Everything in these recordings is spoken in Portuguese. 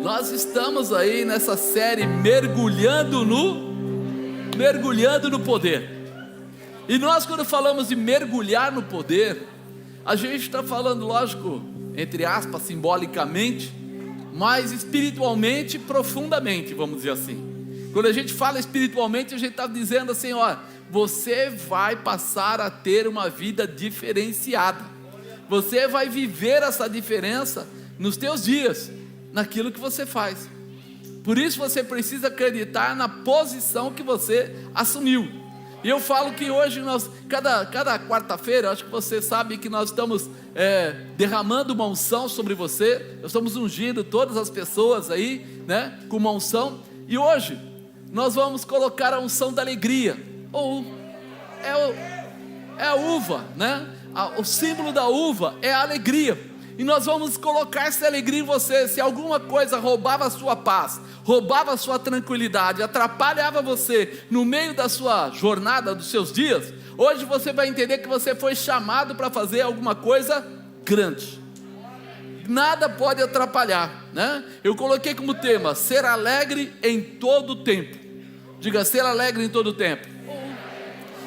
Nós estamos aí nessa série mergulhando no poder. E nós, quando falamos de mergulhar no poder, a gente está falando, lógico, entre aspas, simbolicamente, mas espiritualmente, profundamente, vamos dizer assim. Quando a gente fala espiritualmente, a gente está dizendo assim, ó, você vai passar a ter uma vida diferenciada. Você vai viver essa diferença nos teus dias, naquilo que você faz. Por isso você precisa acreditar na posição que você assumiu. E eu falo que hoje nós, cada quarta-feira, acho que você sabe que nós estamos derramando uma unção sobre você. Nós estamos ungindo todas as pessoas aí, né, com uma unção. E hoje nós vamos colocar a unção da alegria. Ou é a uva, né? O símbolo da uva é a alegria. E nós vamos colocar essa alegria em você. Se alguma coisa roubava a sua paz, roubava a sua tranquilidade, atrapalhava você no meio da sua jornada, dos seus dias, hoje você vai entender que você foi chamado para fazer alguma coisa grande. Nada pode atrapalhar, né? Eu coloquei como tema, ser alegre em todo o tempo. Diga, ser alegre em todo o tempo.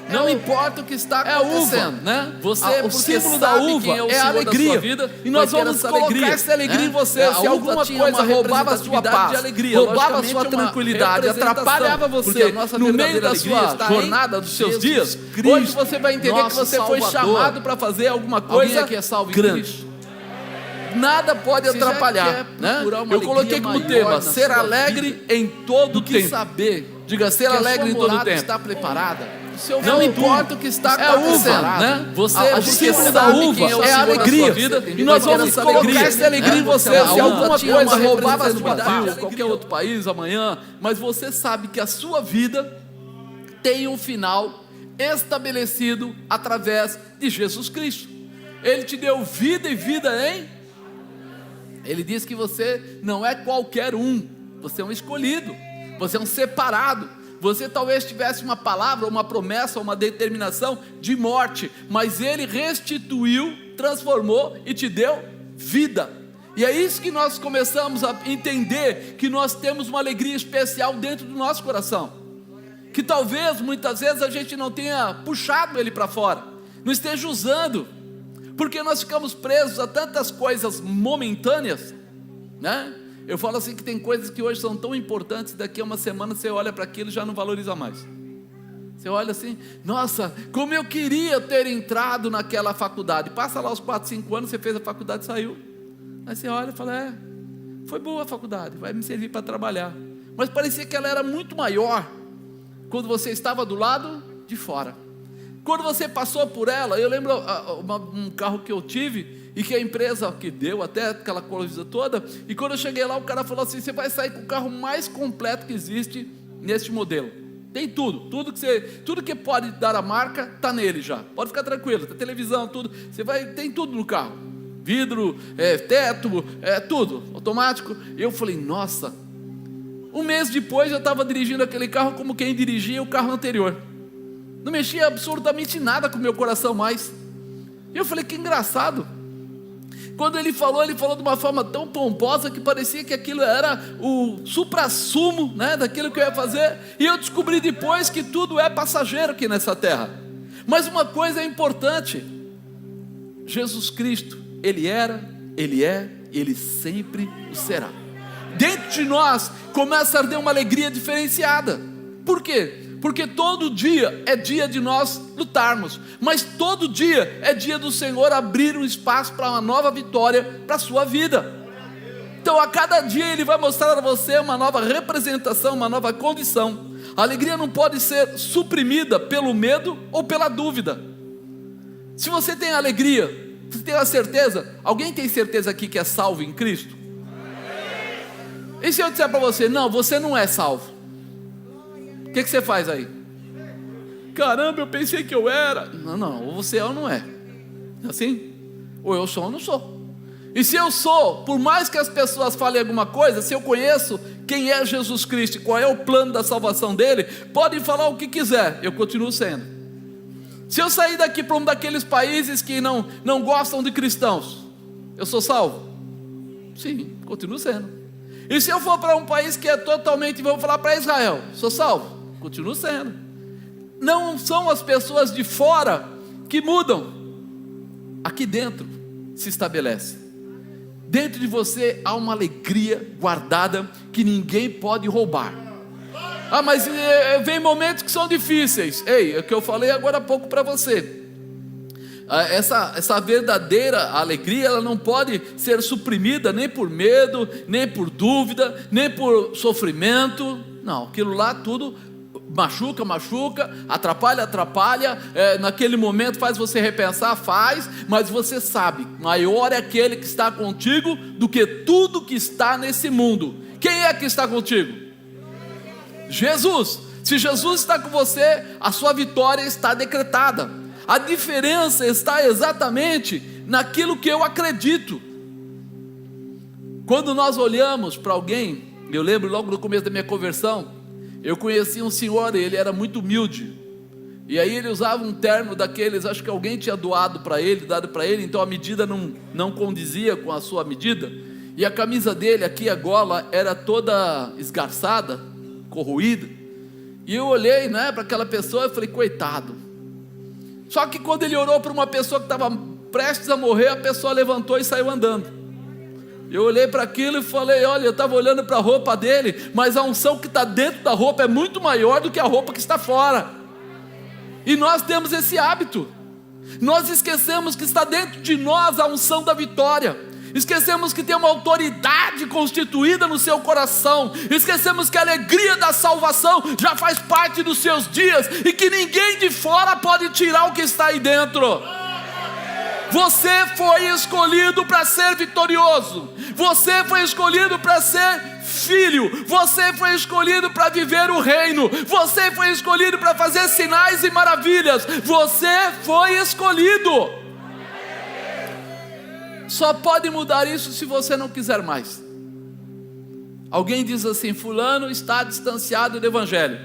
Não importa o que está acontecendo, né? O símbolo da uva é a alegria. E nós vamos colocar essa alegria em você. Se alguma coisa roubava a sua paz, roubava a sua tranquilidade, atrapalhava você no meio da sua jornada, dos seus dias, hoje você vai entender que você foi chamado para fazer alguma coisa grande. Nada pode atrapalhar, né? Eu coloquei como tema, ser alegre em todo o tempo. Diga, ser alegre em todo o tempo. Está preparada? Não importa o que está acontecendo, né? O símbolo da uva é a alegria. E nós vamos colocar essa alegria em você. Se alguma coisa roubava a sua paz, qualquer outro país amanhã, mas você sabe que a sua vida tem um final estabelecido através de Jesus Cristo. Ele te deu vida e vida em... Ele diz que você não é qualquer um, você é um escolhido, você é um separado. Você talvez tivesse uma palavra, uma promessa, uma determinação de morte, mas Ele restituiu, transformou e te deu vida. E é isso que nós começamos a entender, que nós temos uma alegria especial dentro do nosso coração, que talvez muitas vezes a gente não tenha puxado ele para fora, não esteja usando, porque nós ficamos presos a tantas coisas momentâneas, né? Eu falo assim que tem coisas que hoje são tão importantes, daqui a uma semana você olha para aquilo e já não valoriza mais. Você olha assim, nossa, como eu queria ter entrado naquela faculdade. Passa lá os 4, 5 anos, você fez a faculdade e saiu. Aí você olha e fala, foi boa a faculdade, vai me servir para trabalhar. Mas parecia que ela era muito maior quando você estava do lado de fora. Quando você passou por ela, eu lembro um carro que eu tive, e que a empresa que deu até aquela coisa toda, e quando eu cheguei lá, o cara falou assim, você vai sair com o carro mais completo que existe neste modelo, tem tudo que pode dar a marca, está nele já, pode ficar tranquilo, tem televisão, tudo, tem tudo no carro, vidro, teto, tudo, automático. Eu falei, nossa, um mês depois eu estava dirigindo aquele carro como quem dirigia o carro anterior, não mexia absolutamente nada com o meu coração mais. E eu falei, que engraçado. Quando ele falou de uma forma tão pomposa que parecia que aquilo era o suprassumo, né, daquilo que eu ia fazer. E eu descobri depois que tudo é passageiro aqui nessa terra. Mas uma coisa é importante: Jesus Cristo, Ele era, Ele é, Ele sempre o será. Dentro de nós começa a arder uma alegria diferenciada. Por quê? Porque todo dia é dia de nós lutarmos, mas todo dia é dia do Senhor abrir um espaço para uma nova vitória para a sua vida. Então a cada dia Ele vai mostrar a você uma nova representação, uma nova condição. A alegria não pode ser suprimida pelo medo ou pela dúvida. Se você tem alegria, você tem a certeza, alguém tem certeza aqui que é salvo em Cristo? E se eu disser para você, não, você não é salvo, o que você faz aí? Caramba, eu pensei que eu era. Não, ou você é ou não é. Assim? Ou eu sou ou não sou. E se eu sou, por mais que as pessoas falem alguma coisa, se eu conheço quem é Jesus Cristo, qual é o plano da salvação dele, podem falar o que quiser, eu continuo sendo. Se eu sair daqui para um daqueles países que não gostam de cristãos, eu sou salvo? Sim, continuo sendo. E se eu for para um país que é totalmente, vamos falar para Israel, sou salvo? Continuo sendo. Não são as pessoas de fora que mudam, aqui dentro se estabelece. Dentro de você há uma alegria guardada que ninguém pode roubar. Ah, mas vem momentos que são difíceis. Ei, é o que eu falei agora há pouco para você. Essa verdadeira alegria, ela não pode ser suprimida nem por medo, nem por dúvida, nem por sofrimento. Não, aquilo lá tudo machuca, atrapalha, naquele momento faz você repensar, mas você sabe, maior é aquele que está contigo do que tudo que está nesse mundo. Quem é que está contigo? Jesus. Se Jesus está com você, a sua vitória está decretada. A diferença está exatamente naquilo que eu acredito. Quando nós olhamos para alguém, eu lembro logo no começo da minha conversão, eu conheci um senhor, ele era muito humilde, e aí ele usava um terno daqueles, acho que alguém tinha dado para ele, então a medida não condizia com a sua medida, e a camisa dele aqui, a gola, era toda esgarçada, corroída, e eu olhei, para aquela pessoa e falei, coitado. Só que quando ele orou para uma pessoa que estava prestes a morrer, a pessoa levantou e saiu andando. Eu olhei para aquilo e falei, olha, eu estava olhando para a roupa dele, mas a unção que está dentro da roupa é muito maior do que a roupa que está fora. E nós temos esse hábito. Nós esquecemos que está dentro de nós a unção da vitória. Esquecemos que tem uma autoridade constituída no seu coração. Esquecemos que a alegria da salvação já faz parte dos seus dias, e que ninguém de fora pode tirar o que está aí dentro. Você foi escolhido para ser vitorioso. Você foi escolhido para ser filho. Você foi escolhido para viver o reino. Você foi escolhido para fazer sinais e maravilhas. Você foi escolhido. Só pode mudar isso se você não quiser mais. Alguém diz assim, fulano está distanciado do evangelho.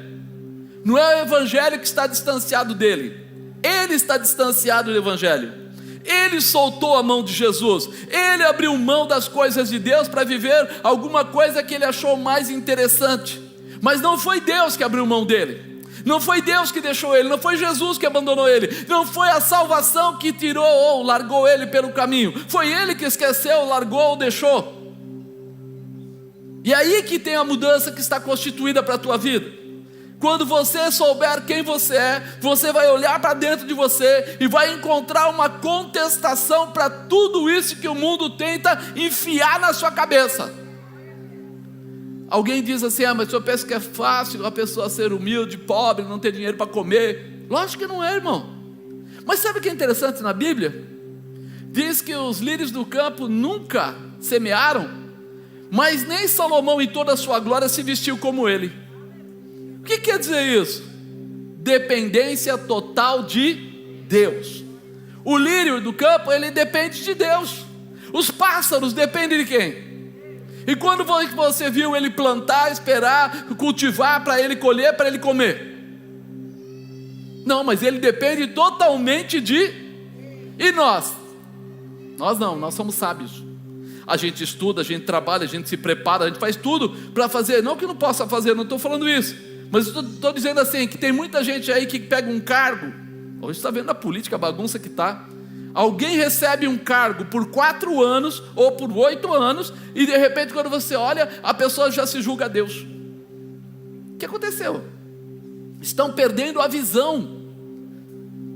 Não é o evangelho que está distanciado dele, ele está distanciado do evangelho. Ele soltou a mão de Jesus, ele abriu mão das coisas de Deus para viver alguma coisa que ele achou mais interessante. Mas não foi Deus que abriu mão dele, não foi Deus que deixou ele, não foi Jesus que abandonou ele, não foi a salvação que tirou ou largou ele pelo caminho, foi ele que esqueceu, largou ou deixou. E aí que tem a mudança que está constituída para a tua vida. Quando você souber quem você é, você vai olhar para dentro de você e vai encontrar uma contestação para tudo isso que o mundo tenta enfiar na sua cabeça. Alguém diz assim, mas o senhor pensa que é fácil a pessoa ser humilde, pobre, não ter dinheiro para comer? Lógico que não é, irmão. Mas sabe o que é interessante na Bíblia? Diz que os lírios do campo nunca semearam, mas nem Salomão em toda a sua glória se vestiu como ele. O que quer dizer isso? Dependência total de Deus. O lírio do campo, ele depende de Deus. Os pássaros dependem de quem? E quando você viu ele plantar, esperar, cultivar para ele colher, para ele comer? Não, mas ele depende totalmente de... E nós? Nós não, nós somos sábios. A gente estuda, a gente trabalha, a gente se prepara, a gente faz tudo para fazer. Não que não possa fazer, não estou falando isso, mas estou dizendo assim, que tem muita gente aí que pega um cargo. Hoje está vendo a política, a bagunça que está. Alguém recebe um cargo por 4 anos ou por 8 anos, e de repente quando você olha, a pessoa já se julga a Deus. O que aconteceu? Estão perdendo a visão.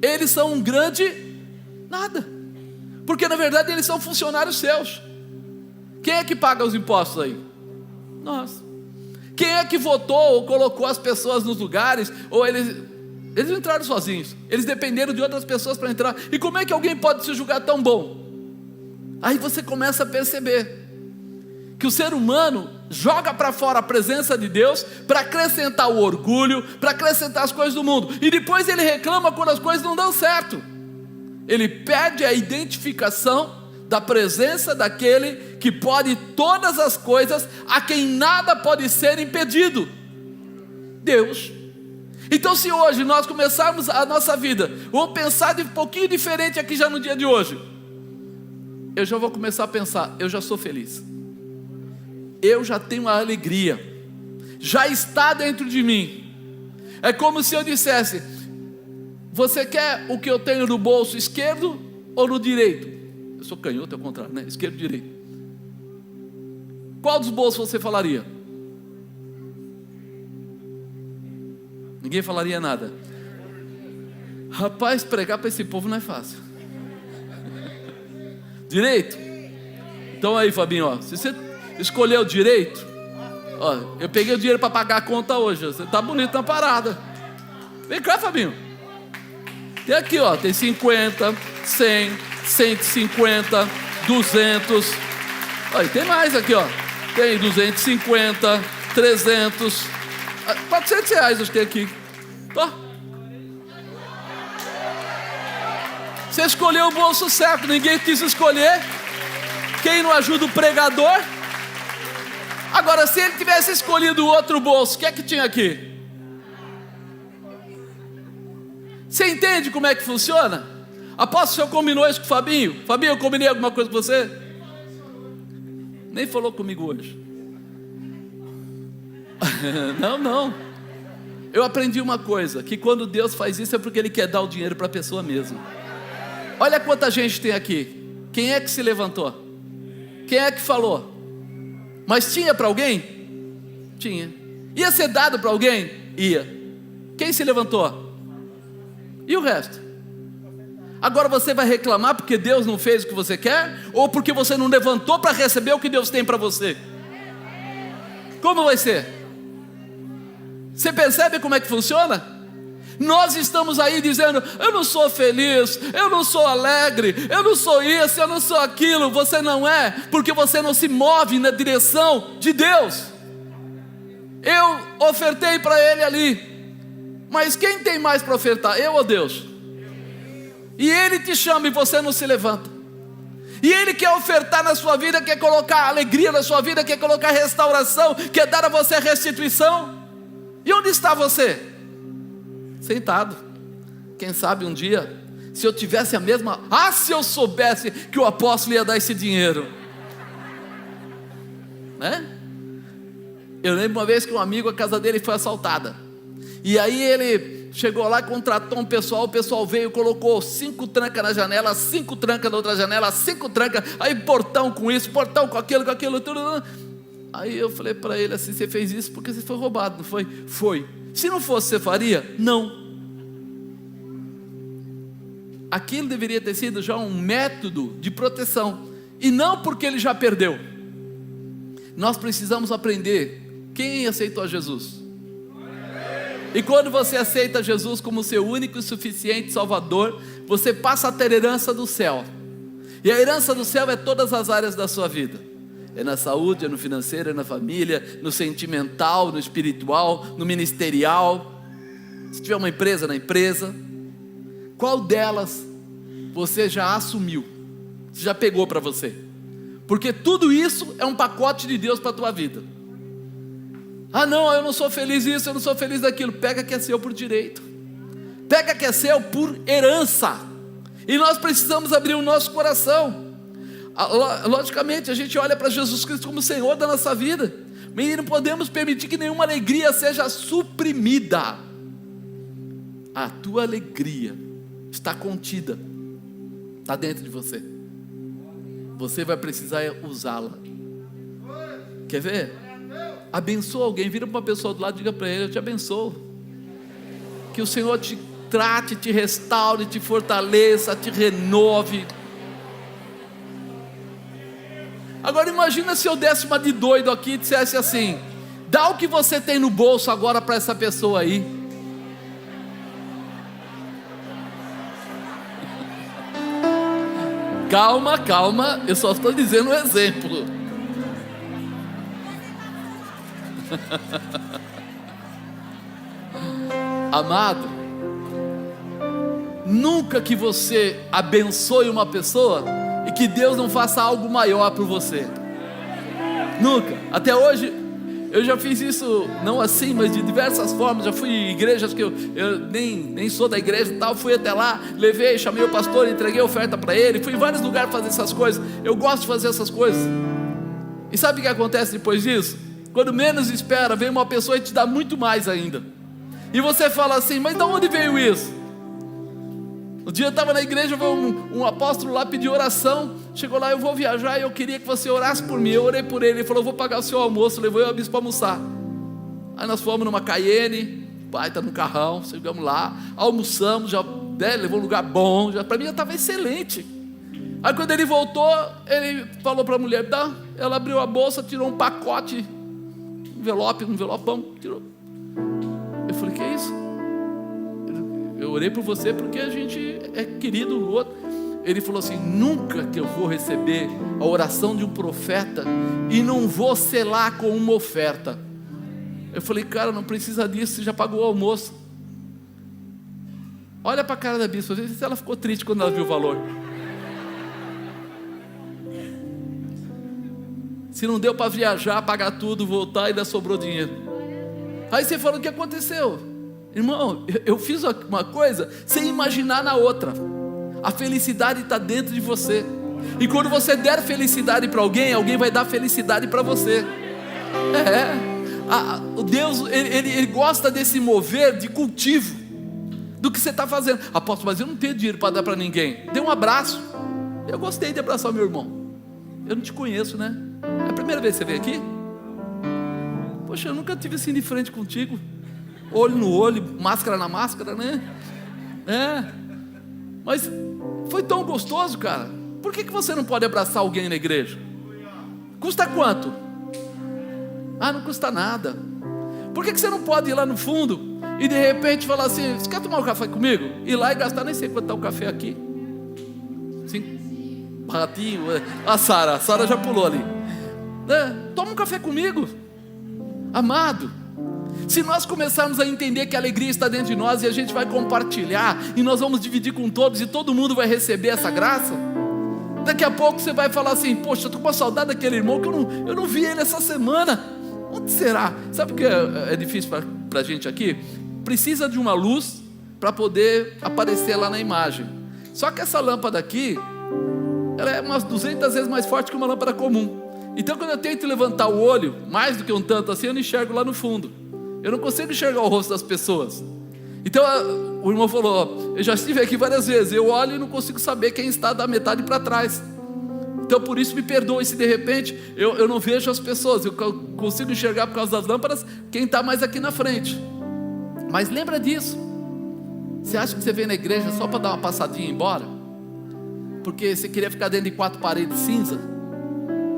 Eles são um grande nada, porque na verdade eles são funcionários seus. Quem é que paga os impostos aí? Nós. Quem é que votou ou colocou as pessoas nos lugares? Ou eles não entraram sozinhos, eles dependeram de outras pessoas para entrar. E como é que alguém pode se julgar tão bom? Aí você começa a perceber que o ser humano joga para fora a presença de Deus para acrescentar o orgulho, para acrescentar as coisas do mundo, e depois ele reclama quando as coisas não dão certo. Ele perde a identificação da presença daquele que pode todas as coisas, a quem nada pode ser impedido, Deus. Então, se hoje nós começarmos a nossa vida, vamos pensar de um pouquinho diferente aqui já no dia de hoje, eu já vou começar a pensar, eu já sou feliz. eu já tenho a alegria, já está dentro de mim. É como se eu dissesse: você quer o que eu tenho no bolso esquerdo ou no direito? Eu sou canhoto, é o contrário, né? Esquerdo e direito. Qual dos bolsos você falaria? Ninguém falaria nada. Rapaz, pregar para esse povo não é fácil. Direito? Então aí, Fabinho, ó, se você escolheu direito, ó, eu peguei o dinheiro para pagar a conta hoje. Você tá bonito na parada. Vem cá, Fabinho. Tem aqui, ó, tem 50, 100, 150, 200. Olha, tem mais aqui, ó. Tem 250, 300, 400 reais acho que tem aqui. Ó. Você escolheu o bolso certo, ninguém quis escolher. Quem não ajuda o pregador? Agora, se ele tivesse escolhido o outro bolso, o que é que tinha aqui? Você entende como é que funciona? Aposto que o senhor combinou isso com o Fabinho. Fabinho, eu combinei alguma coisa com você? Nem falou comigo hoje. Não. Eu aprendi uma coisa, que quando Deus faz isso é porque Ele quer dar o dinheiro para a pessoa mesmo. Olha quanta gente tem aqui. Quem é que se levantou? Quem é que falou? Mas tinha para alguém? Tinha. Ia ser dado para alguém? Ia. Quem se levantou? E o resto? Agora você vai reclamar porque Deus não fez o que você quer? Ou porque você não levantou para receber o que Deus tem para você? Como vai ser? Você percebe como é que funciona? Nós estamos aí dizendo: eu não sou feliz, eu não sou alegre, eu não sou isso, eu não sou aquilo. Você não é, porque você não se move na direção de Deus. Eu ofertei para Ele ali, mas quem tem mais para ofertar, eu ou Deus? E Ele te chama e você não se levanta. E Ele quer ofertar na sua vida, quer colocar alegria na sua vida, quer colocar restauração, quer dar a você restituição. E onde está você? Sentado. Quem sabe um dia, se eu tivesse a mesma... se eu soubesse que o apóstolo ia dar esse dinheiro, né? Eu lembro uma vez que um amigo, a casa dele foi assaltada. E aí ele chegou lá, contratou um pessoal, o pessoal veio, colocou 5 trancas na janela, 5 trancas na outra janela, 5 trancas, aí portão com isso, portão com aquilo, tudo. Aí eu falei para ele assim: você fez isso porque você foi roubado, não foi? Foi. Se não fosse, você faria? Não. Aquilo deveria ter sido já um método de proteção, e não porque ele já perdeu. Nós precisamos aprender quem aceitou a Jesus. E quando você aceita Jesus como seu único e suficiente Salvador, você passa a ter herança do céu. E a herança do céu é todas as áreas da sua vida. É na saúde, é no financeiro, é na família, no sentimental, no espiritual, no ministerial. Se tiver uma empresa, na empresa. Qual delas você já assumiu? Você já pegou para você? Porque tudo isso é um pacote de Deus para a tua vida. Não, eu não sou feliz isso, eu não sou feliz daquilo. Pega que é seu por direito. Pega que é seu por herança. E nós precisamos abrir o nosso coração. Logicamente a gente olha para Jesus Cristo como Senhor da nossa vida, mas não podemos permitir que nenhuma alegria seja suprimida. A tua alegria está contida, está dentro de você. Você vai precisar usá-la. Quer ver? Abençoa alguém, vira para uma pessoa do lado e diga para ele: eu te abençoo. Que o Senhor te trate, te restaure, te fortaleça, te renove. Agora imagina se eu desse uma de doido aqui e dissesse assim: dá o que você tem no bolso agora para essa pessoa aí. Calma, eu só estou dizendo um exemplo. Amado, nunca que você abençoe uma pessoa e que Deus não faça algo maior por você. Nunca. Até hoje eu já fiz isso, não assim, mas de diversas formas. Já fui em igrejas que eu nem sou da igreja e tal. Fui até lá, levei, chamei o pastor, entreguei oferta para ele. Fui em vários lugares fazer essas coisas. Eu gosto de fazer essas coisas. E sabe o que acontece depois disso? Quando menos espera, vem uma pessoa e te dá muito mais ainda. E você fala assim, mas de onde veio isso? Um dia eu estava na igreja, um apóstolo lá pediu oração. Chegou lá, eu vou viajar e eu queria que você orasse por mim. Eu orei por ele, ele falou, eu vou pagar o seu almoço. Levou eu e a bispo para almoçar. Aí nós fomos numa Cayenne, pai tá no carrão, chegamos lá, almoçamos, já levou um lugar bom, para mim já estava excelente. Aí quando ele voltou, ele falou para a mulher, tá? Ela abriu a bolsa, tirou um pacote, um envelopão, tirou. Eu falei, que é isso? Eu orei por você porque a gente é querido um do outro. Ele falou assim, nunca que eu vou receber a oração de um profeta e não vou selar com uma oferta. Eu falei, cara, não precisa disso, você já pagou o almoço. Olha para a cara da bispa, às vezes ela ficou triste quando ela viu o valor. Se não deu para viajar, pagar tudo, voltar e ainda sobrou dinheiro. Aí você falou, o que aconteceu? Irmão, eu fiz uma coisa sem imaginar na outra. A felicidade está dentro de você. E quando você der felicidade para alguém, alguém vai dar felicidade para você. O Deus, ele gosta desse mover de cultivo do que você está fazendo. Apóstolo, mas eu não tenho dinheiro para dar para ninguém. Dê um abraço. Eu gostei de abraçar meu irmão. Eu não te conheço, né? É a primeira vez que você veio aqui? Poxa, eu nunca tive assim de frente contigo. Olho no olho, máscara na máscara, né? Mas foi tão gostoso, cara. Por que você não pode abraçar alguém na igreja? Custa quanto? Ah, não custa nada. Por que você não pode ir lá no fundo e de repente falar assim, você quer tomar um café comigo? Ir lá e gastar, nem sei quanto está o café aqui. Sim, baratinho. A Sara já pulou ali. Toma um café comigo. Amado, se nós começarmos a entender que a alegria está dentro de nós e a gente vai compartilhar e nós vamos dividir com todos e todo mundo vai receber essa graça, daqui a pouco você vai falar assim, poxa, eu estou com uma saudade daquele irmão que eu não vi ele essa semana. Onde será? Sabe o que é difícil para a gente aqui? Precisa de uma luz para poder aparecer lá na imagem. Só que essa lâmpada aqui, ela é umas 200 vezes mais forte que uma lâmpada comum. Então quando eu tento levantar o olho, mais do que um tanto assim, eu não enxergo lá no fundo. Eu não consigo enxergar o rosto das pessoas. Então o irmão falou, eu já estive aqui várias vezes, eu olho e não consigo saber quem está da metade para trás. Então por isso me perdoe se de repente eu não vejo as pessoas. Eu consigo enxergar por causa das lâmpadas quem está mais aqui na frente. Mas lembra disso. Você acha que você vem na igreja só para dar uma passadinha e ir embora? Porque você queria ficar dentro de 4 paredes cinza?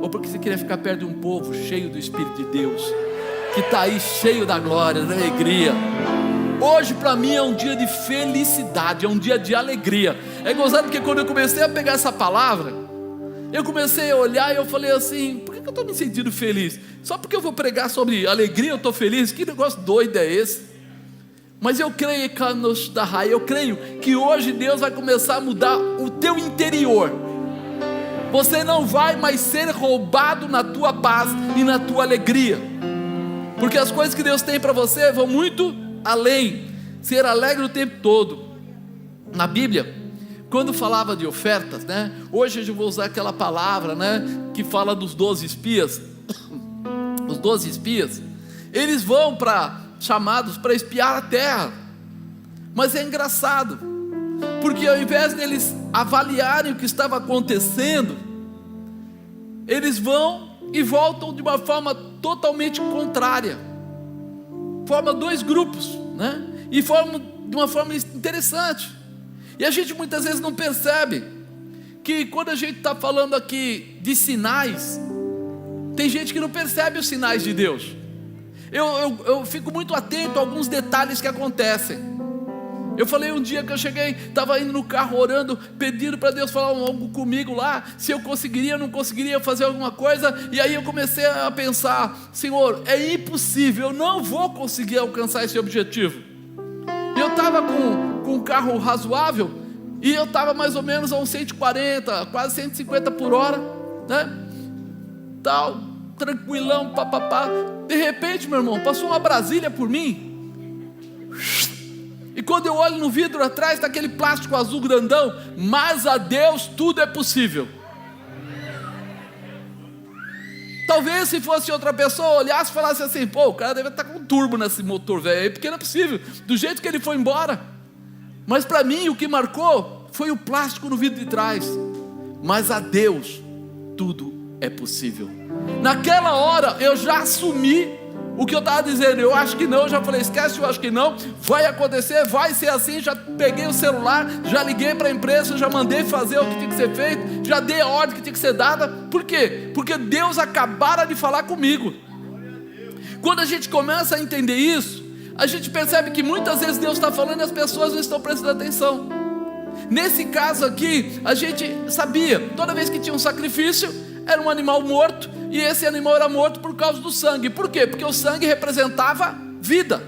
Ou porque você queria ficar perto de um povo cheio do Espírito de Deus, que está aí cheio da glória, da alegria? Hoje para mim é um dia de felicidade, é um dia de alegria. É gozado porque quando eu comecei a pegar essa palavra, eu comecei a olhar e eu falei assim, por que eu estou me sentindo feliz? Só porque eu vou pregar sobre alegria eu estou feliz? Que negócio doido é esse? Mas eu creio que hoje Deus vai começar a mudar o teu interior. Você não vai mais ser roubado na tua paz e na tua alegria, porque as coisas que Deus tem para você vão muito além. Ser alegre o tempo todo. Na Bíblia, quando falava de ofertas, né? Hoje eu vou usar aquela palavra, né? Que fala dos 12 espias. Os 12 espias, eles vão chamados para espiar a terra. Mas é engraçado, porque ao invés deles avaliarem o que estava acontecendo, eles vão e voltam de uma forma totalmente contrária. Forma 2 grupos, né? E de uma forma interessante. E a gente muitas vezes não percebe que quando a gente está falando aqui de sinais, tem gente que não percebe os sinais de Deus. Eu fico muito atento a alguns detalhes que acontecem. Eu falei um dia que eu cheguei, estava indo no carro orando, pedindo para Deus falar algo comigo lá, se eu conseguiria ou não conseguiria fazer alguma coisa. E aí eu comecei a pensar, Senhor, é impossível, eu não vou conseguir alcançar esse objetivo. Eu estava com um carro razoável, e eu estava mais ou menos a uns 140, quase 150 por hora, né? Tal, tranquilão, papapá. De repente, meu irmão, passou uma Brasília por mim. E quando eu olho no vidro atrás, está aquele plástico azul grandão. Mas a Deus tudo é possível. Talvez se fosse outra pessoa, olhasse e falasse assim: pô, o cara deve estar com um turbo nesse motor velho aí, porque não é possível, do jeito que ele foi embora. Mas para mim o que marcou foi o plástico no vidro de trás. Mas a Deus tudo é possível. Naquela hora eu já assumi o que eu estava dizendo. Eu acho que não, eu já falei: esquece, eu acho que não, vai acontecer, vai ser assim. Já peguei o celular, já liguei para a empresa, já mandei fazer o que tinha que ser feito, já dei a ordem que tinha que ser dada. Por quê? Porque Deus acabara de falar comigo. Quando a gente começa a entender isso, a gente percebe que muitas vezes Deus está falando e as pessoas não estão prestando atenção. Nesse caso aqui, a gente sabia, toda vez que tinha um sacrifício, era um animal morto, e esse animal era morto por causa do sangue. Por quê? Porque o sangue representava vida.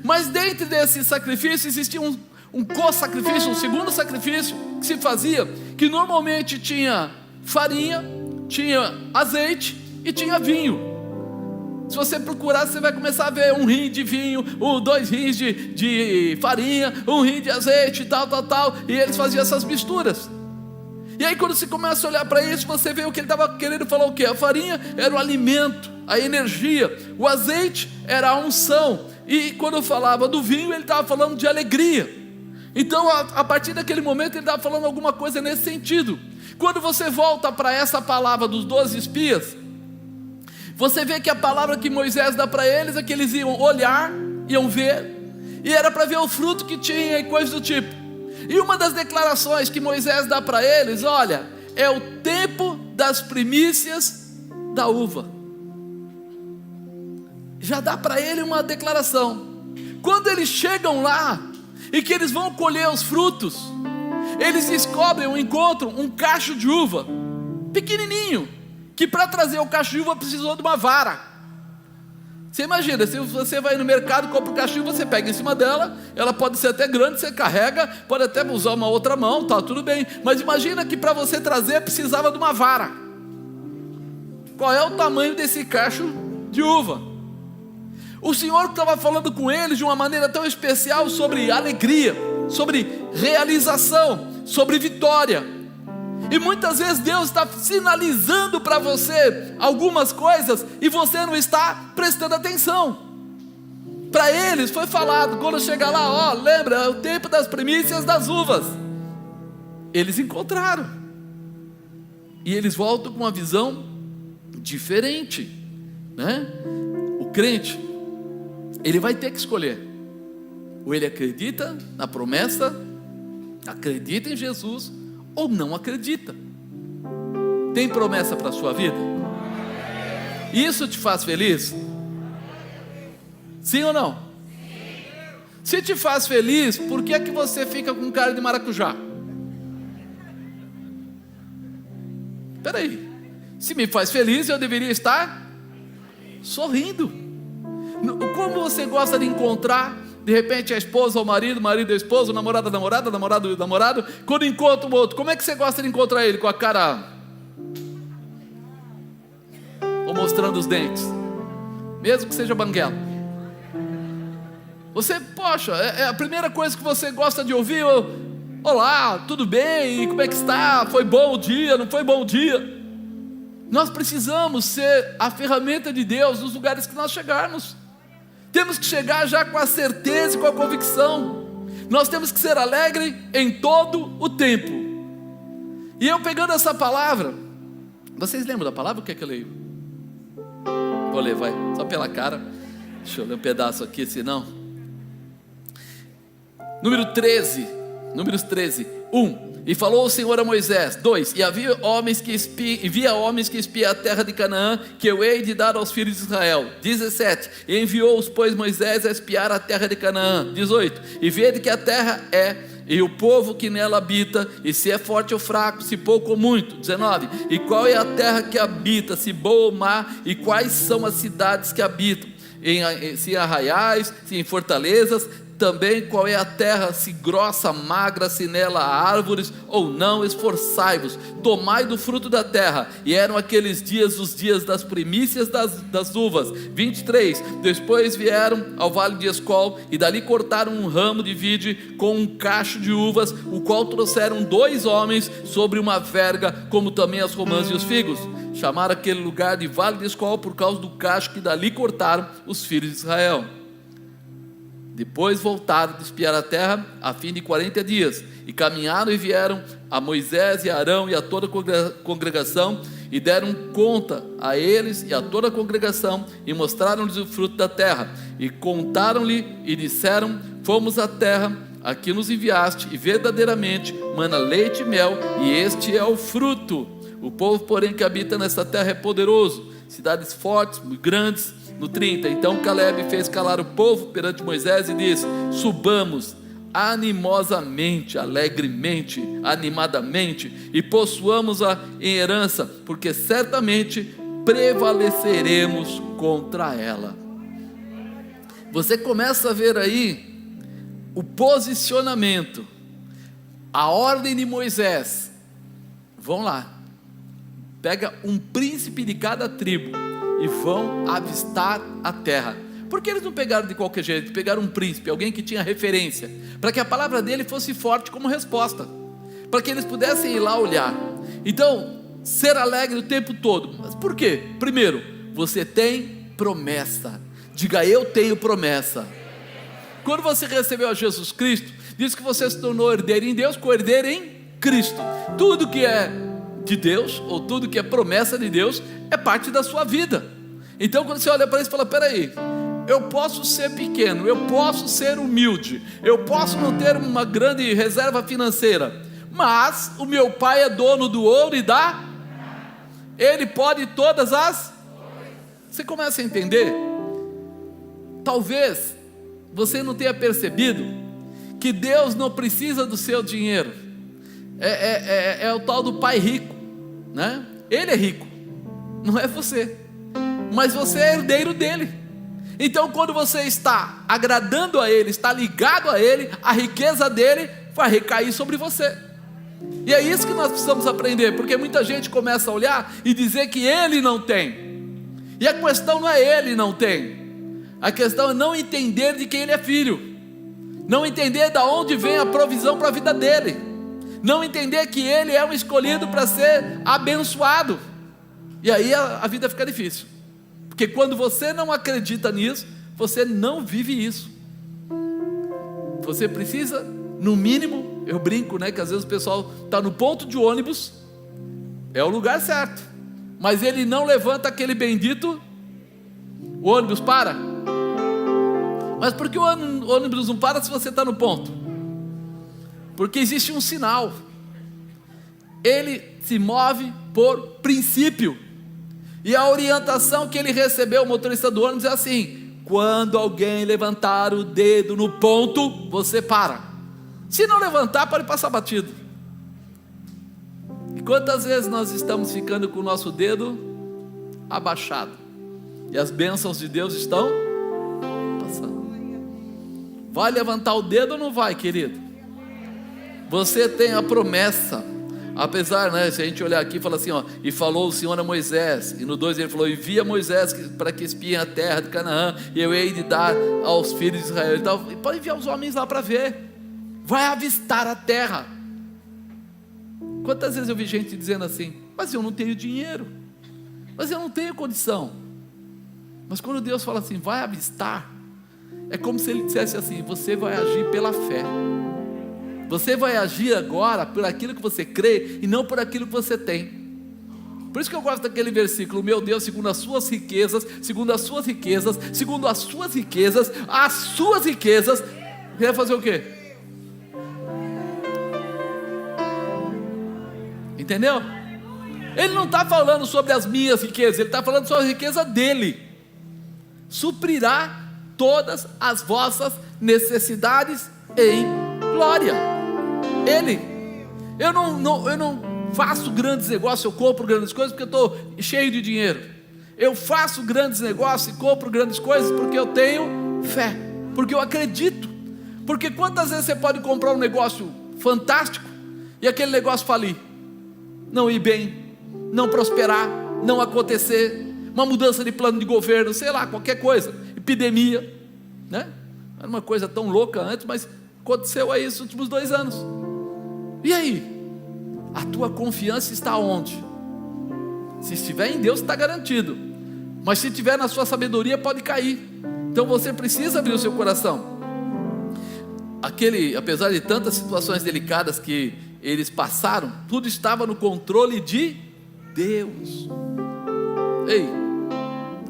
Mas dentro desse sacrifício existia um co-sacrifício, um segundo sacrifício que se fazia, que normalmente tinha farinha, tinha azeite e tinha vinho. Se você procurar, você vai começar a ver um rim de vinho, 2 rins de farinha, 1 rim de azeite, tal, e eles faziam essas misturas. E aí quando você começa a olhar para isso, você vê o que ele estava querendo falar. O que? A farinha era o alimento, a energia. O azeite era a unção. E quando eu falava do vinho, ele estava falando de alegria. Então a partir daquele momento ele estava falando alguma coisa nesse sentido. Quando você volta para essa palavra dos 12 espias, você vê que a palavra que Moisés dá para eles é que eles iam olhar, iam ver, e era para ver o fruto que tinha e coisas do tipo. E uma das declarações que Moisés dá para eles: olha, é o tempo das primícias da uva. Já dá para ele uma declaração. Quando eles chegam lá e que eles vão colher os frutos, eles descobrem, encontram um cacho de uva pequenininho, que para trazer o cacho de uva precisou de uma vara. Você imagina, se você vai no mercado e compra um cacho de uva, você pega em cima dela, ela pode ser até grande, você carrega, pode até usar uma outra mão, tá, tudo bem. Mas imagina que para você trazer precisava de uma vara. Qual é o tamanho desse cacho de uva? O Senhor estava falando com eles de uma maneira tão especial sobre alegria, sobre realização, sobre vitória. E muitas vezes Deus está sinalizando para você algumas coisas e você não está prestando atenção. Para eles foi falado, quando chegar lá, lembra, é o tempo das primícias das uvas. Eles encontraram. E eles voltam com uma visão diferente, né? O crente, ele vai ter que escolher. Ou ele acredita na promessa, acredita em Jesus, ou não acredita. Tem promessa para a sua vida? Isso te faz feliz? Sim ou não? Se te faz feliz, por que é que você fica com cara de maracujá? Espera aí, se me faz feliz, eu deveria estar sorrindo. Como você gosta de encontrar de repente a esposa ou o marido, marido ou esposa, o namorado, namorada, namorado, namorado, quando encontra o outro, como é que você gosta de encontrar ele? Com a cara ou mostrando os dentes, mesmo que seja banguela? Você, poxa, é a primeira coisa que você gosta de ouvir: olá, tudo bem? Como é que está? Foi bom o dia? Não foi bom o dia? Nós precisamos ser a ferramenta de Deus nos lugares que nós chegarmos. Temos que chegar já com a certeza e com a convicção. Nós temos que ser alegre em todo o tempo. E eu pegando essa palavra, vocês lembram da palavra? O que é que eu leio? Vou ler, vai, só pela cara. Deixa eu ler um pedaço aqui, senão. Números 13, 1. E falou o Senhor a Moisés. 2. E havia homens que espiam a terra de Canaã, que eu hei de dar aos filhos de Israel. 17. E enviou-os, pois, Moisés a espiar a terra de Canaã. 18. E vede que a terra e o povo que nela habita, e se é forte ou fraco, se pouco ou muito. 19. E qual é a terra que habita, se boa ou má, e quais são as cidades que habitam, se em arraiais, se em fortalezas. Também qual é a terra, se grossa, magra, se nela há árvores ou não. Esforçai-vos, tomai do fruto da terra. E eram aqueles dias os dias das primícias das uvas. 23. Depois vieram ao vale de Escol, e dali cortaram um ramo de vide com um cacho de uvas, o qual trouxeram 2 homens sobre uma verga, como também as romãs e os figos. Chamaram aquele lugar de Vale de Escol por causa do cacho que dali cortaram os filhos de Israel. Depois voltaram de espiar a terra a fim de 40 dias, e caminharam e vieram a Moisés e a Arão e a toda a congregação, e deram conta a eles e a toda a congregação, e mostraram-lhes o fruto da terra, e contaram-lhe e disseram: fomos à terra a que nos enviaste, e verdadeiramente mana leite e mel, e este é o fruto. O povo, porém, que habita nessa terra é poderoso, cidades fortes, muito grandes. No 30, então Caleb fez calar o povo perante Moisés e disse: subamos animosamente, alegremente, animadamente, e possuamos-a em herança, porque certamente prevaleceremos contra ela. Você começa a ver aí o posicionamento, a ordem de Moisés. Vão lá, pega um príncipe de cada tribo e vão avistar a terra. Por que eles não pegaram de qualquer jeito? Pegaram um príncipe, alguém que tinha referência, para que a palavra dele fosse forte como resposta, para que eles pudessem ir lá olhar. Então, ser alegre o tempo todo. Mas por quê? Primeiro, você tem promessa. Diga: eu tenho promessa. Quando você recebeu a Jesus Cristo, diz que você se tornou herdeiro em Deus, co-herdeiro em Cristo. Tudo que é de Deus, ou tudo que é promessa de Deus, é parte da sua vida. Então quando você olha para isso e fala: peraí, eu posso ser pequeno, eu posso ser humilde, eu posso não ter uma grande reserva financeira, mas o meu pai é dono do ouro e da... Ele pode todas as... Você começa a entender? Talvez você não tenha percebido que Deus não precisa do seu dinheiro. É o tal do pai rico, né? Ele é rico, não é você, mas você é herdeiro dele. Então quando você está agradando a ele, está ligado a ele, a riqueza dele vai recair sobre você. E é isso que nós precisamos aprender, porque muita gente começa a olhar e dizer que ele não tem. E a questão não é ele não tem, a questão é não entender de quem ele é filho, não entender de onde vem a provisão para a vida dele, não entender que ele é um escolhido para ser abençoado. E aí a vida fica difícil, porque quando você não acredita nisso, você não vive isso. Você precisa, no mínimo, eu brinco, né, que às vezes o pessoal está no ponto de ônibus, é o lugar certo, mas ele não levanta aquele bendito, o ônibus para. Mas por que o ônibus não para se você está no ponto? Porque existe um sinal. Ele se move por princípio, e a orientação que ele recebeu, o motorista do ônibus, é assim: quando alguém levantar o dedo no ponto, você para. Se não levantar, pode passar batido. E quantas vezes nós estamos ficando com o nosso dedo abaixado, e as bênçãos de Deus estão passando? Vai levantar o dedo ou não vai, querido? Você tem a promessa. Apesar, né, se a gente olhar aqui, fala assim, ó, e falou o Senhor a Moisés, e no 2 ele falou: envia Moisés para que espiem a terra de Canaã, e eu hei de dar aos filhos de Israel. Então, pode enviar os homens lá para ver, vai avistar a terra. Quantas vezes eu vi gente dizendo assim: mas eu não tenho dinheiro, mas eu não tenho condição. Mas quando Deus fala assim, vai avistar, é como se ele dissesse assim: você vai agir pela fé. Você vai agir agora por aquilo que você crê e não por aquilo que você tem. Por isso que eu gosto daquele versículo: meu Deus, segundo as suas riquezas, segundo as suas riquezas, segundo as suas riquezas, as suas riquezas, quer fazer o quê? Entendeu? Ele não está falando sobre as minhas riquezas, ele está falando sobre a riqueza dele. Suprirá todas as vossas necessidades em glória. Eu não faço grandes negócios, eu compro grandes coisas porque eu estou cheio de dinheiro. Eu faço grandes negócios e compro grandes coisas porque eu tenho fé, porque eu acredito. Porque quantas vezes você pode comprar um negócio fantástico e aquele negócio falir, não ir bem, não prosperar, não acontecer, uma mudança de plano de governo, sei lá, qualquer coisa, epidemia, né? Era uma coisa tão louca antes, mas aconteceu aí esses últimos 2 anos. E aí? A tua confiança está onde? Se estiver em Deus, está garantido. Mas se estiver na sua sabedoria, pode cair. Então você precisa abrir o seu coração. Apesar de tantas situações delicadas que eles passaram, tudo estava no controle de Deus. Ei,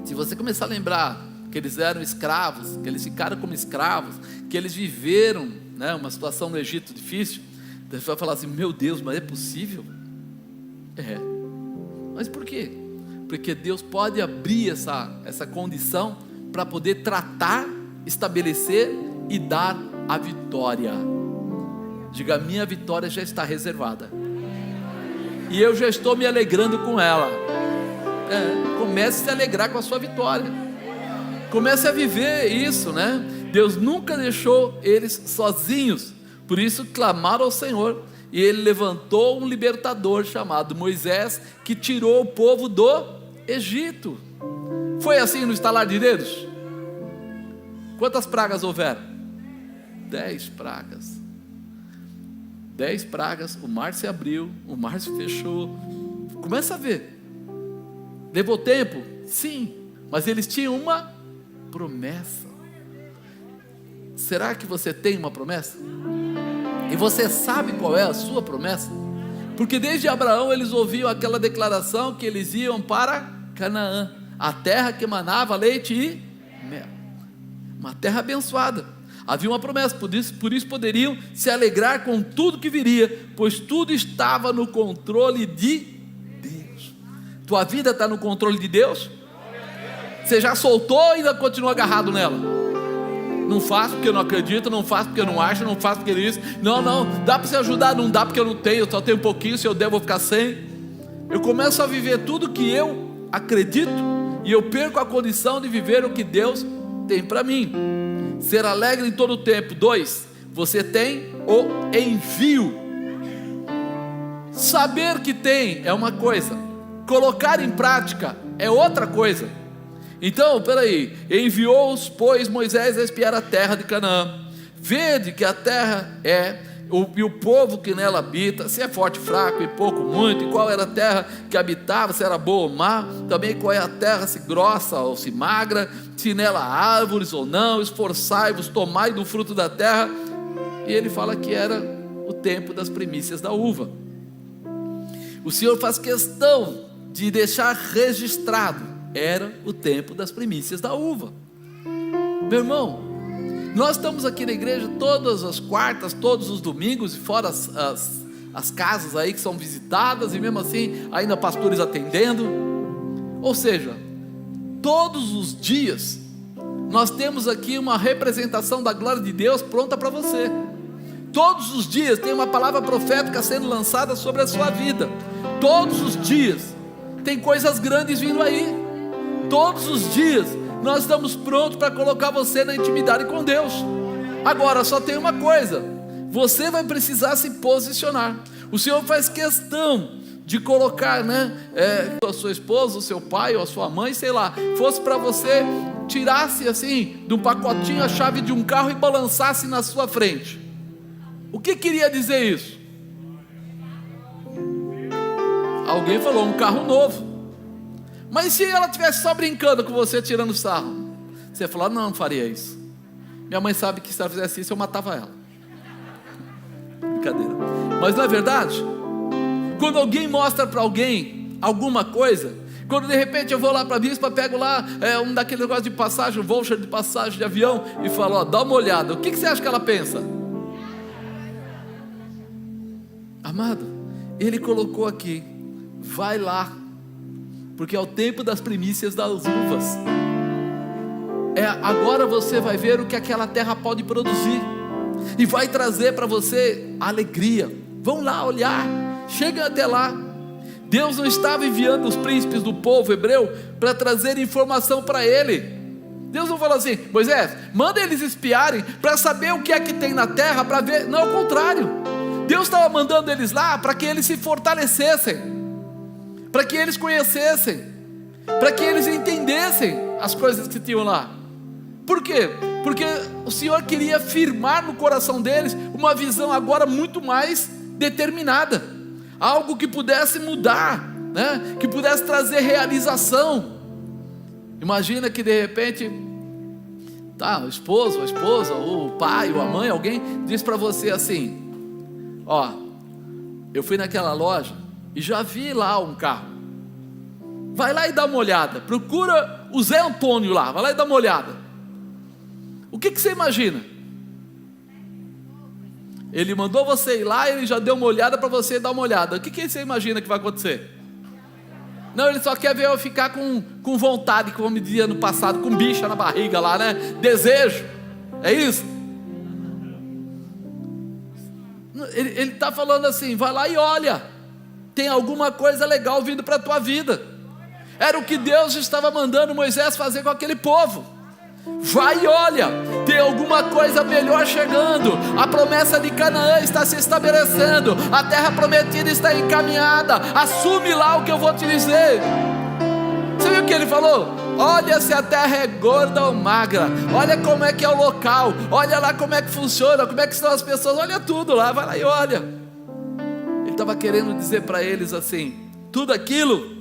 se você começar a lembrar que eles eram escravos, que eles ficaram como escravos, que eles viveram, né, uma situação no Egito difícil, você vai falar assim: meu Deus, mas é possível? É. Mas por quê? Porque Deus pode abrir essa condição para poder tratar, estabelecer e dar a vitória. Diga: minha vitória já está reservada e eu já estou me alegrando com ela. Comece a se alegrar com a sua vitória. Comece a viver isso, né? Deus nunca deixou eles sozinhos. Por isso clamaram ao Senhor, e Ele levantou um libertador chamado Moisés, que tirou o povo do Egito. Foi assim no estalar de dedos? Quantas pragas houveram? 10 pragas. 10 pragas, o mar se abriu, o mar se fechou. Começa a ver. Levou tempo? Sim, mas eles tinham uma promessa. Será que você tem uma promessa? E você sabe qual é a sua promessa? Porque desde Abraão eles ouviam aquela declaração que eles iam para Canaã, a terra que emanava leite e mel, uma terra abençoada. Havia uma promessa, por isso poderiam se alegrar com tudo que viria, pois tudo estava no controle de Deus. Tua vida está no controle de Deus? Você já soltou ou ainda continua agarrado nela? Não faço porque eu não acredito, não faço porque eu não acho, não faço porque isso. Não, dá para você ajudar, não dá porque eu não tenho, eu só tenho um pouquinho, se eu der eu vou ficar sem. Eu começo a viver tudo que eu acredito, e eu perco a condição de viver o que Deus tem para mim. Ser alegre em todo o tempo. 2, você tem o envio. Saber que tem é uma coisa, colocar em prática é outra coisa. Então, peraí, enviou-os, pois, Moisés a espiar a terra de Canaã. Vede que a terra e o povo que nela habita, se é forte, fraco, e pouco, muito, e qual era a terra que habitava, se era boa ou má, também qual é a terra, se grossa ou se magra, se nela há árvores ou não, esforçai-vos, tomai do fruto da terra. E ele fala que era o tempo das primícias da uva. O Senhor faz questão de deixar registrado: era o tempo das primícias da uva. Meu irmão, nós estamos aqui na igreja todas as quartas, todos os domingos, e fora as casas aí que são visitadas, e mesmo assim ainda pastores atendendo. Ou seja, todos os dias nós temos aqui uma representação da glória de Deus pronta para você. Todos os dias tem uma palavra profética sendo lançada sobre a sua vida. Todos os dias tem coisas grandes vindo aí. Todos os dias nós estamos prontos para colocar você na intimidade com Deus. Agora só tem uma coisa: você vai precisar se posicionar. O Senhor faz questão de colocar, a sua esposa, o seu pai ou a sua mãe, sei lá, fosse para você, tirasse assim de um pacotinho a chave de um carro e balançasse na sua frente. O que queria dizer isso? Alguém falou um carro novo. Mas se ela estivesse só brincando com você, tirando sarro, você ia falar: não faria isso. Minha mãe sabe que se ela fizesse isso, eu matava ela. Brincadeira. Mas não é verdade? Quando alguém mostra para alguém alguma coisa, quando de repente eu vou lá para a bispa, pego lá um daquele negócio de passagem, um voucher de passagem de avião, e falo: dá uma olhada, o que você acha que ela pensa? Amado, Ele colocou aqui: vai lá, porque é o tempo das primícias das uvas. Agora você vai ver o que aquela terra pode produzir, e vai trazer para você alegria. Vão lá olhar, chega até lá. Deus não estava enviando os príncipes do povo hebreu para trazer informação para ele. Deus não falou assim: Moisés, manda eles espiarem para saber o que é que tem na terra, para ver. Não, ao contrário, Deus estava mandando eles lá para que eles se fortalecessem, para que eles conhecessem, para que eles entendessem as coisas que tinham lá. Por quê? Porque o Senhor queria firmar no coração deles uma visão agora muito mais determinada, algo que pudesse mudar né? Que pudesse trazer realização. Imagina que de repente, tá, o esposo, a esposa, ou o pai, ou a mãe, alguém diz para você assim: ó, eu fui naquela loja e já vi lá um carro, vai lá e dá uma olhada, procura o Zé Antônio lá, vai lá e dá uma olhada. O que você imagina? Ele mandou você ir lá, ele já deu uma olhada para você dar uma olhada. O que você imagina que vai acontecer? Não, ele só quer ver eu ficar com vontade, como me dizia no passado, com bicha na barriga lá, né? Desejo, é isso? Ele está falando assim: vai lá e olha, tem alguma coisa legal vindo para a tua vida. Era o que Deus estava mandando Moisés fazer com aquele povo. Vai e olha, tem alguma coisa melhor chegando. A promessa de Canaã está se estabelecendo, a terra prometida está encaminhada. Assume lá o que eu vou te dizer. Você viu o que ele falou? Olha se a terra é gorda ou magra, olha como é que é o local, olha lá como é que funciona, como é que estão as pessoas, olha tudo lá, vai lá e olha. Ele estava querendo dizer para eles assim: tudo aquilo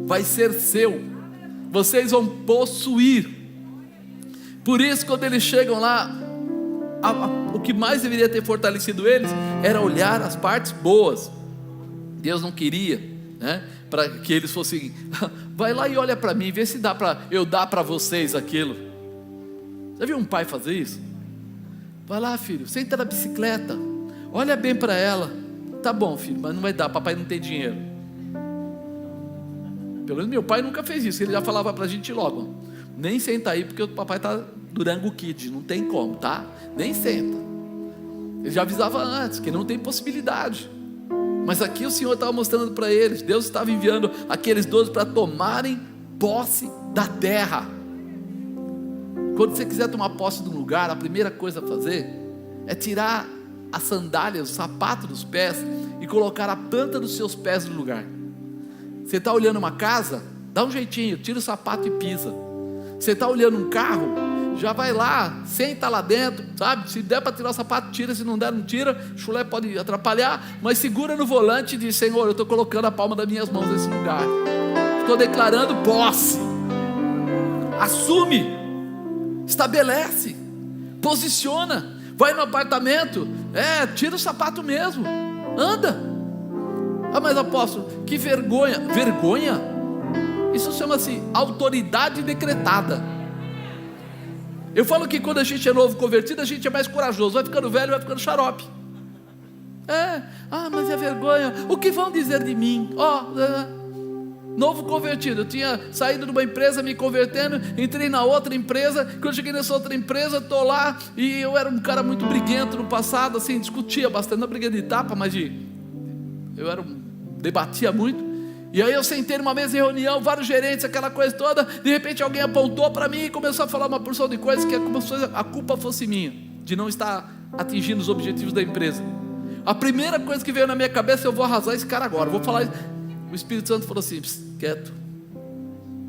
vai ser seu, vocês vão possuir. Por isso, quando eles chegam lá, o que mais deveria ter fortalecido eles era olhar as partes boas. Deus não queria, né, para que eles fossem: vai lá e olha para mim, vê se dá para eu dar para vocês aquilo. Já viu um pai fazer isso? Vai lá, filho, senta na bicicleta, olha bem para ela. Tá bom, filho, mas não vai dar, papai não tem dinheiro. Pelo menos meu pai nunca fez isso, ele já falava para a gente logo: nem senta aí, porque o papai está Durango Kid, não tem como, tá? Nem senta. Ele já avisava antes, que não tem possibilidade. Mas aqui o Senhor estava mostrando para eles, Deus estava enviando aqueles 12 para tomarem posse da terra. Quando você quiser tomar posse de um lugar, a primeira coisa a fazer é tirar a sandália, o sapato dos pés e colocar a planta dos seus pés no lugar. Você está olhando uma casa, dá um jeitinho, tira o sapato e pisa. Você está olhando um carro, já vai lá, senta lá dentro, sabe? Se der para tirar o sapato, tira, se não der, não tira. Chulé pode atrapalhar, mas segura no volante e diz: Senhor, eu estou colocando a palma das minhas mãos nesse lugar, estou declarando posse. Assume, estabelece, posiciona. Vai no apartamento, tira o sapato mesmo, anda. Ah, mas apóstolo, que vergonha. Vergonha? Isso chama-se autoridade decretada. Eu falo que quando a gente é novo convertido, a gente é mais corajoso. Vai ficando velho, vai ficando xarope. Mas é vergonha. O que vão dizer de mim? Novo convertido. Eu tinha saído de uma empresa, me convertendo, entrei na outra empresa. Quando eu cheguei nessa outra empresa, estou lá, e eu era um cara muito briguento no passado, assim, discutia bastante, não briga de tapa, mas debatia muito. E aí eu sentei numa mesa de reunião, vários gerentes, aquela coisa toda. De repente alguém apontou para mim e começou a falar uma porção de coisas que a culpa fosse minha, de não estar atingindo os objetivos da empresa. A primeira coisa que veio na minha cabeça: eu vou arrasar esse cara agora, vou falar. O Espírito Santo falou assim: quieto,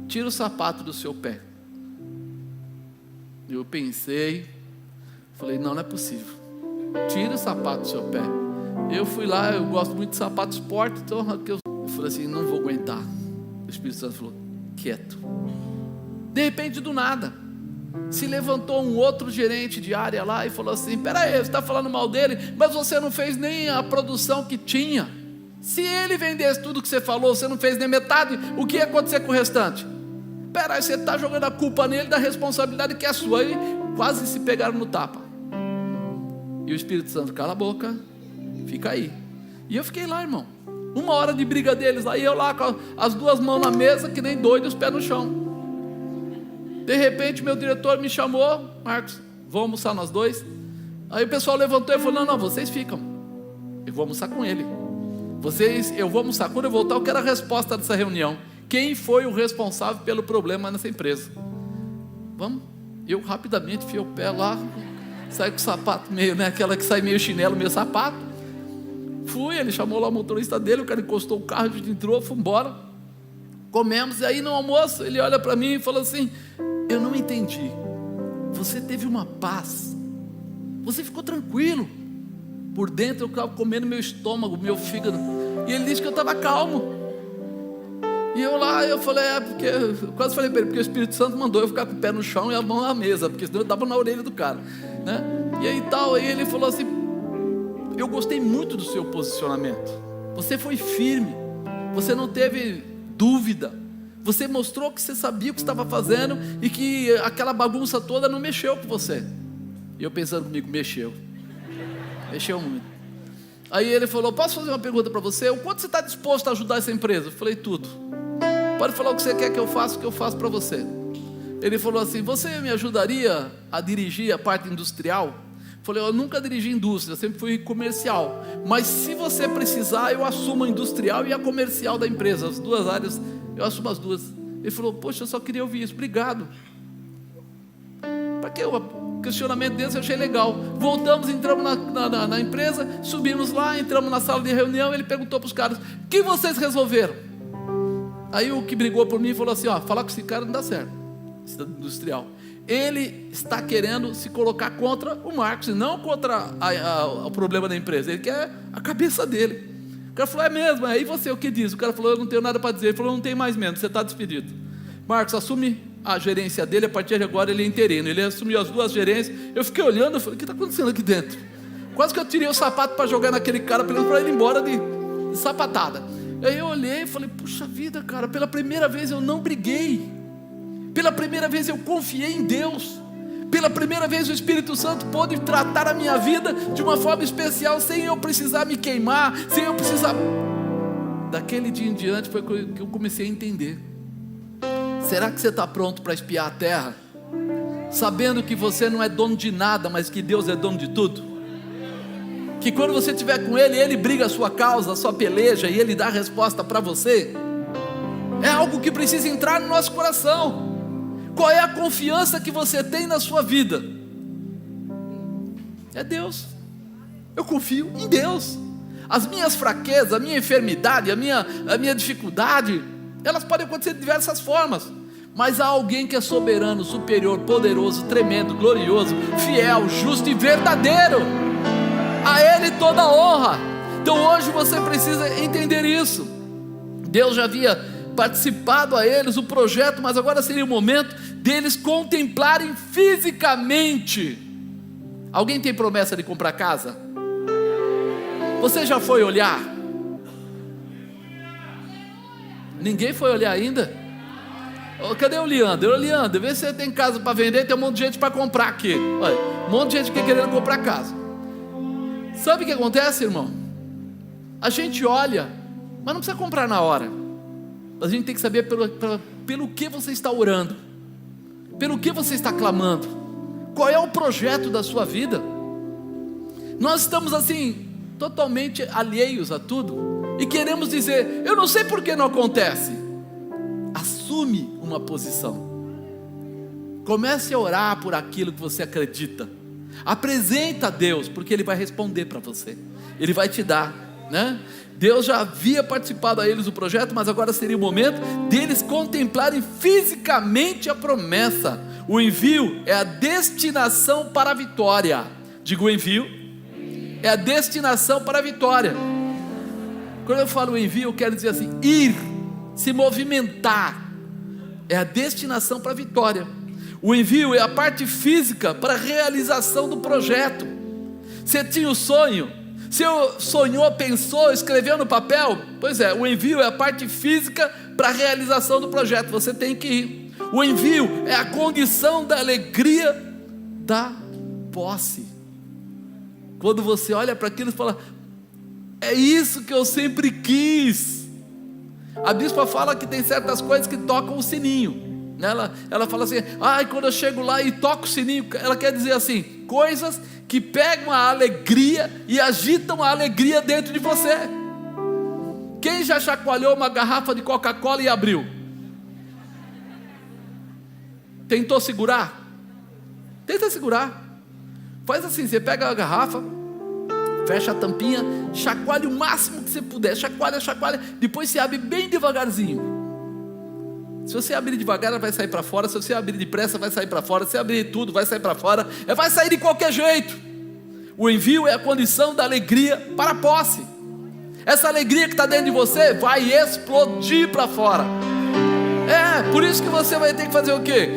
tira o sapato do seu pé. Eu pensei, falei: não é possível, tira o sapato do seu pé. Eu fui lá, eu gosto muito de sapato esporte, então eu falei assim: não vou aguentar. O Espírito Santo falou: quieto. De repente, do nada, se levantou um outro gerente de área lá e falou assim: peraí, você está falando mal dele, mas você não fez nem a produção que tinha. Se ele vendesse tudo que você falou, você não fez nem metade, o que ia acontecer com o restante? Peraí, você está jogando a culpa nele da responsabilidade que é sua. Aí quase se pegaram no tapa. E o Espírito Santo: cala a boca, fica aí. E eu fiquei lá, irmão, 1 hora de briga deles, aí eu lá com as 2 mãos na mesa, que nem doido, os pés no chão. De repente meu diretor me chamou: Marcos, vamos almoçar nós dois? Aí o pessoal levantou e falou: não, vocês ficam, eu vou almoçar com ele. Eu vou almoçar, quando eu voltar eu quero a resposta dessa reunião. Quem foi o responsável pelo problema nessa empresa? Vamos. Eu rapidamente fui o pé lá, saí com o sapato meio, né, aquela que sai meio chinelo, meio sapato. Fui, ele chamou lá o motorista dele, o cara encostou o carro, a gente entrou, foi embora, comemos. E aí no almoço ele olha para mim e falou assim: eu não entendi, você teve uma paz, você ficou tranquilo, por dentro eu estava comendo meu estômago, meu fígado. E ele disse que eu estava calmo. E eu falei, porque eu quase falei para ele, porque o Espírito Santo mandou eu ficar com o pé no chão e a mão na mesa, porque senão eu dava na orelha do cara, né? E aí tal, aí ele falou assim: eu gostei muito do seu posicionamento, você foi firme, você não teve dúvida, você mostrou que você sabia o que estava fazendo e que aquela bagunça toda não mexeu com você. E eu pensando comigo, mexeu muito. Aí ele falou: posso fazer uma pergunta para você? O quanto você está disposto a ajudar essa empresa? Eu falei: tudo. Pode falar o que você quer que eu faço para você. Ele falou assim: você me ajudaria a dirigir a parte industrial? Eu falei: eu nunca dirigi indústria, sempre fui comercial, mas se você precisar, eu assumo a industrial e a comercial da empresa, as duas áreas, eu assumo as duas. Ele falou: poxa, eu só queria ouvir isso, obrigado. Para que o questionamento desse eu achei legal. Voltamos, entramos na empresa, subimos lá, entramos na sala de reunião. Ele perguntou para os caras: o que vocês resolveram? Aí o que brigou por mim falou assim: falar com esse cara não dá certo, esse industrial, ele está querendo se colocar contra o Marcos, e não contra o problema da empresa, ele quer a cabeça dele. O cara falou: é mesmo? Aí você o que diz? O cara falou: eu não tenho nada para dizer. Ele falou: não tem mais menos, você está despedido. Marcos, assume a gerência dele, a partir de agora ele é interino. Ele assumiu as duas gerências. Eu fiquei olhando, eu falei: o que está acontecendo aqui dentro? Quase que eu tirei o sapato para jogar naquele cara, para ele ir embora de sapatada. Aí eu olhei e falei: puxa vida, cara, pela primeira vez eu não briguei, pela primeira vez eu confiei em Deus, pela primeira vez o Espírito Santo pôde tratar a minha vida de uma forma especial, sem eu precisar me queimar, sem eu precisar. Daquele dia em diante foi que eu comecei a entender: será que você está pronto para espiar a terra, sabendo que você não é dono de nada, mas que Deus é dono de tudo? Que quando você estiver com Ele, Ele briga a sua causa, a sua peleja, e Ele dá a resposta para você. É algo que precisa entrar no nosso coração. Qual é a confiança que você tem na sua vida? É Deus. Eu confio em Deus. As minhas fraquezas, a minha enfermidade, a minha dificuldade, elas podem acontecer de diversas formas, mas há alguém que é soberano, superior, poderoso, tremendo, glorioso, fiel, justo e verdadeiro. A Ele toda a honra. Então hoje você precisa entender isso. Deus já havia participado a eles o projeto, mas agora seria o momento deles contemplarem fisicamente. Alguém tem promessa de comprar casa? Você já foi olhar? Ninguém foi olhar ainda? Cadê o Leandro? Leandro, vê se você tem casa para vender. Tem um monte de gente para comprar aqui. Olha, um monte de gente que querendo comprar casa. Sabe o que acontece, irmão? A gente olha, mas não precisa comprar na hora. A gente tem que saber pelo que você está orando, pelo que você está clamando, qual é o projeto da sua vida. Nós estamos assim, totalmente alheios a tudo, e queremos dizer: eu não sei por que não acontece. Assume uma posição, comece a orar por aquilo que você acredita, apresenta a Deus, porque Ele vai responder para você, Ele vai te dar, né? Deus já havia participado a eles do projeto, mas agora seria o momento deles contemplarem fisicamente a promessa. O envio é a destinação para a vitória. Digo, o envio é a destinação para a vitória. Quando eu falo envio, eu quero dizer assim: ir, se movimentar, é a destinação para a vitória. O envio é a parte física para a realização do projeto. Você tinha o sonho, você sonhou, pensou, escreveu no papel? Pois é, o envio é a parte física para a realização do projeto. Você tem que ir. O envio é a condição da alegria da posse. Quando você olha para aquilo e fala: é isso que eu sempre quis. A bispa fala que tem certas coisas que tocam o sininho. Ela fala assim: quando eu chego lá e toco o sininho, ela quer dizer assim, coisas que pegam a alegria e agitam a alegria dentro de você. Quem já chacoalhou uma garrafa de Coca-Cola e abriu? Tentou segurar? Tenta segurar. Faz assim, você pega a garrafa, fecha a tampinha, chacoalha o máximo que você puder, chacoalha, depois você abre bem devagarzinho. Se você abrir devagar, ela vai sair para fora. Se você abrir depressa, vai sair para fora. Se abrir tudo, vai sair para fora. Vai sair de qualquer jeito. O envio é a condição da alegria para a posse. Essa alegria que está dentro de você vai explodir para fora. Por isso que você vai ter que fazer o quê?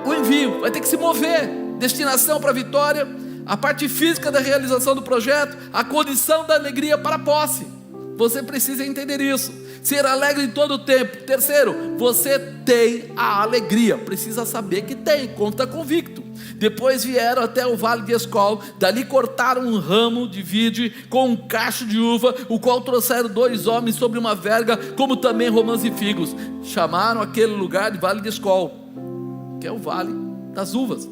O envio, vai ter que se mover. Destinação para a vitória, a parte física da realização do projeto, a condição da alegria para a posse. Você precisa entender isso. Ser alegre em todo o tempo. Terceiro, você tem a alegria. Precisa saber que tem, conta convicto. Depois vieram até o vale de Escol. Dali cortaram um ramo de vide com um cacho de uva, o qual trouxeram 2 homens sobre uma verga, como também romãs e figos. Chamaram aquele lugar de vale de Escol, que é o vale das uvas,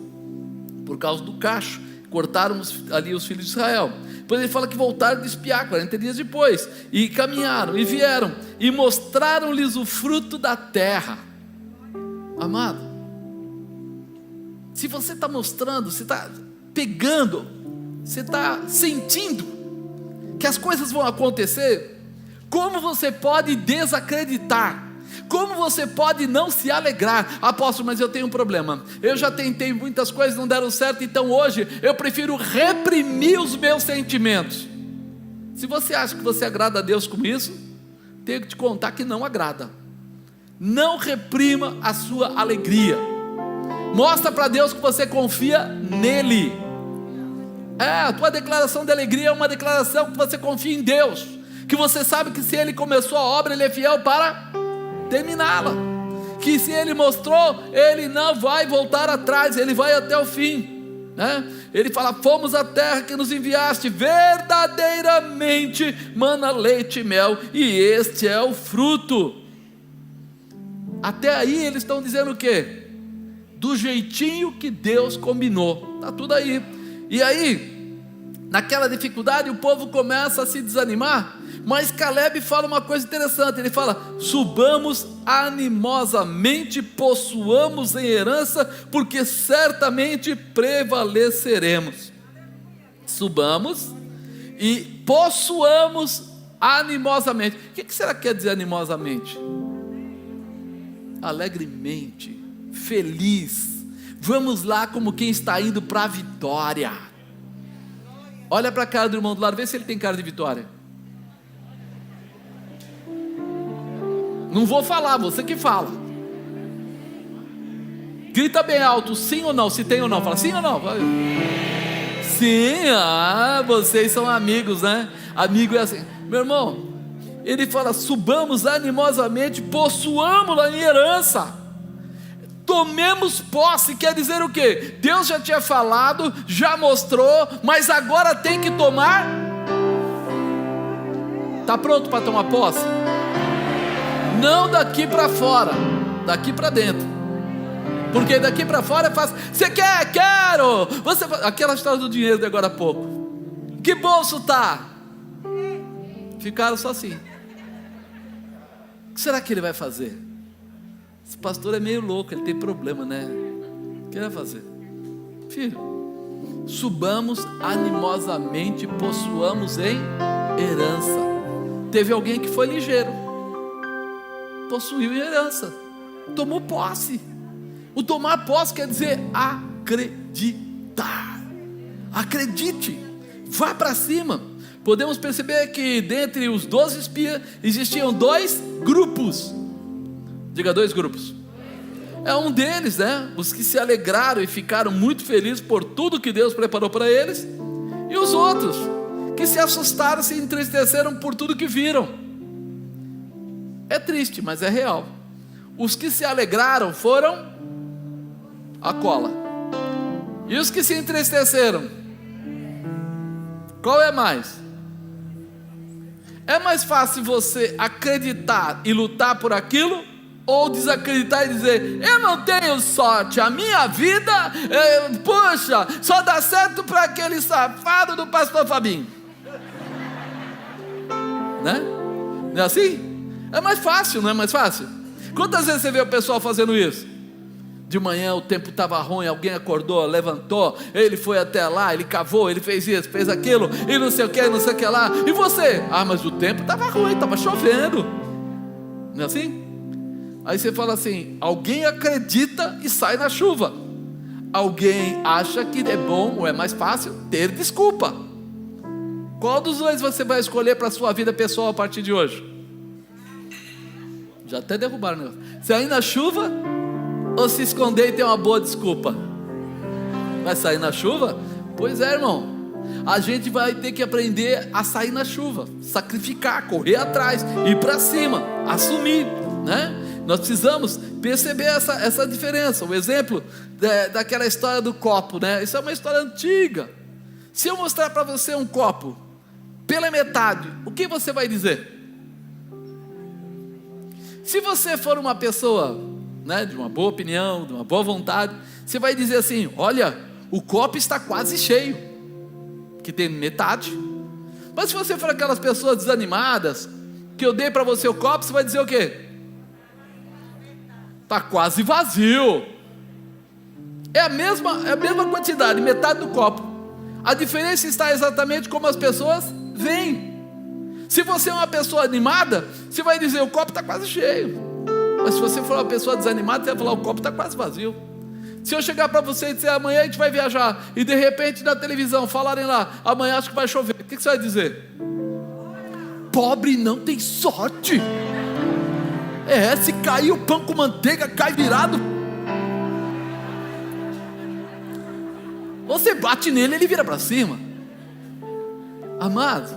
por causa do cacho. Cortaram ali os filhos de Israel. Depois ele fala que voltaram de espiar 40 dias depois, e caminharam, e vieram, e mostraram-lhes o fruto da terra. Amado, se você está mostrando, você está pegando, você está sentindo que as coisas vão acontecer, como você pode desacreditar? Como você pode não se alegrar? Apóstolo, mas eu tenho um problema. Eu já tentei muitas coisas, não deram certo, então hoje eu prefiro reprimir os meus sentimentos. Se você acha que você agrada a Deus com isso, tenho que te contar que não agrada. Não reprima a sua alegria. Mostra para Deus que você confia nele. A tua declaração de alegria é uma declaração que você confia em Deus, que você sabe que se Ele começou a obra, Ele é fiel para terminá-la, que se Ele mostrou, Ele não vai voltar atrás, Ele vai até o fim, né? Ele fala: fomos à terra que nos enviaste, verdadeiramente mana leite e mel, e este é o fruto. Até aí eles estão dizendo o quê? Do jeitinho que Deus combinou, está tudo aí. E aí, naquela dificuldade, o povo começa a se desanimar. Mas Caleb fala uma coisa interessante. Ele fala: subamos animosamente, possuamos em herança, porque certamente prevaleceremos. Subamos e possuamos animosamente. O que será que quer dizer animosamente? Alegremente, feliz. Vamos lá como quem está indo para a vitória. Olha para a cara do irmão do lado, vê se ele tem cara de vitória. Não vou falar, você que fala. Grita bem alto, sim ou não, se tem ou não. Fala sim ou não. Sim, vocês são amigos, né? Amigo é assim. Meu irmão, ele fala: subamos animosamente, possuamos-la em herança. Tomemos posse, quer dizer o quê? Deus já tinha falado, já mostrou, mas agora tem que tomar. Está pronto para tomar posse? Não daqui para fora, daqui para dentro. Porque daqui para fora é fácil. Você quer? Quero. Você, aquela história do dinheiro de agora há pouco. Que bolso tá? Ficaram só assim. O que será que ele vai fazer? Esse pastor é meio louco, ele tem problema, né? O que ele vai fazer? Filho, subamos animosamente, possuamos em herança. Teve alguém que foi ligeiro, possuiu em herança, tomou posse. O tomar posse quer dizer acreditar. Acredite, vá para cima. Podemos perceber que dentre os 12 espias existiam 2 grupos. Diga 2 grupos. É um deles, né? Os que se alegraram e ficaram muito felizes por tudo que Deus preparou para eles. E os outros que se assustaram, se entristeceram por tudo que viram. É triste, mas é real. Os que se alegraram foram a cola. E os que se entristeceram? Qual é mais? É mais fácil você acreditar e lutar por aquilo, ou desacreditar e dizer: eu não tenho sorte, a minha vida, puxa, só dá certo para aquele safado do pastor Fabinho, né? Não é assim? É mais fácil, não é mais fácil? Quantas vezes você vê o pessoal fazendo isso? De manhã o tempo estava ruim, alguém acordou, levantou, ele foi até lá, ele cavou, ele fez isso, fez aquilo, e não sei o que, não sei o que lá. E você? Mas o tempo estava ruim, estava chovendo. Não é assim? Aí você fala assim: alguém acredita e sai na chuva. Alguém acha que é bom ou é mais fácil ter desculpa. Qual dos dois você vai escolher para a sua vida pessoal a partir de hoje? Já até derrubaram o negócio. Sair na chuva ou se esconder e ter uma boa desculpa? Vai sair na chuva? Pois é, irmão. A gente vai ter que aprender a sair na chuva, sacrificar, correr atrás, ir para cima, assumir, né? Nós precisamos perceber essa diferença. O exemplo daquela história do copo, né? Isso é uma história antiga. Se eu mostrar para você um copo pela metade, o que você vai dizer? Se você for uma pessoa, né, de uma boa opinião, de uma boa vontade, você vai dizer assim: olha, o copo está quase cheio, que tem metade. Mas se você for aquelas pessoas desanimadas, que eu dei para você o copo, você vai dizer o quê? Está quase vazio. É a mesma quantidade, metade do copo. A diferença está exatamente como as pessoas veem. Se você é uma pessoa animada, você vai dizer: o copo está quase cheio. Mas se você for uma pessoa desanimada, você vai falar: o copo está quase vazio. Se eu chegar para você e dizer: amanhã a gente vai viajar, e de repente na televisão falarem lá: amanhã acho que vai chover, o que você vai dizer? Pobre não tem sorte. Se cair o pão com manteiga, cai virado. Você bate nele, ele vira para cima. Amado,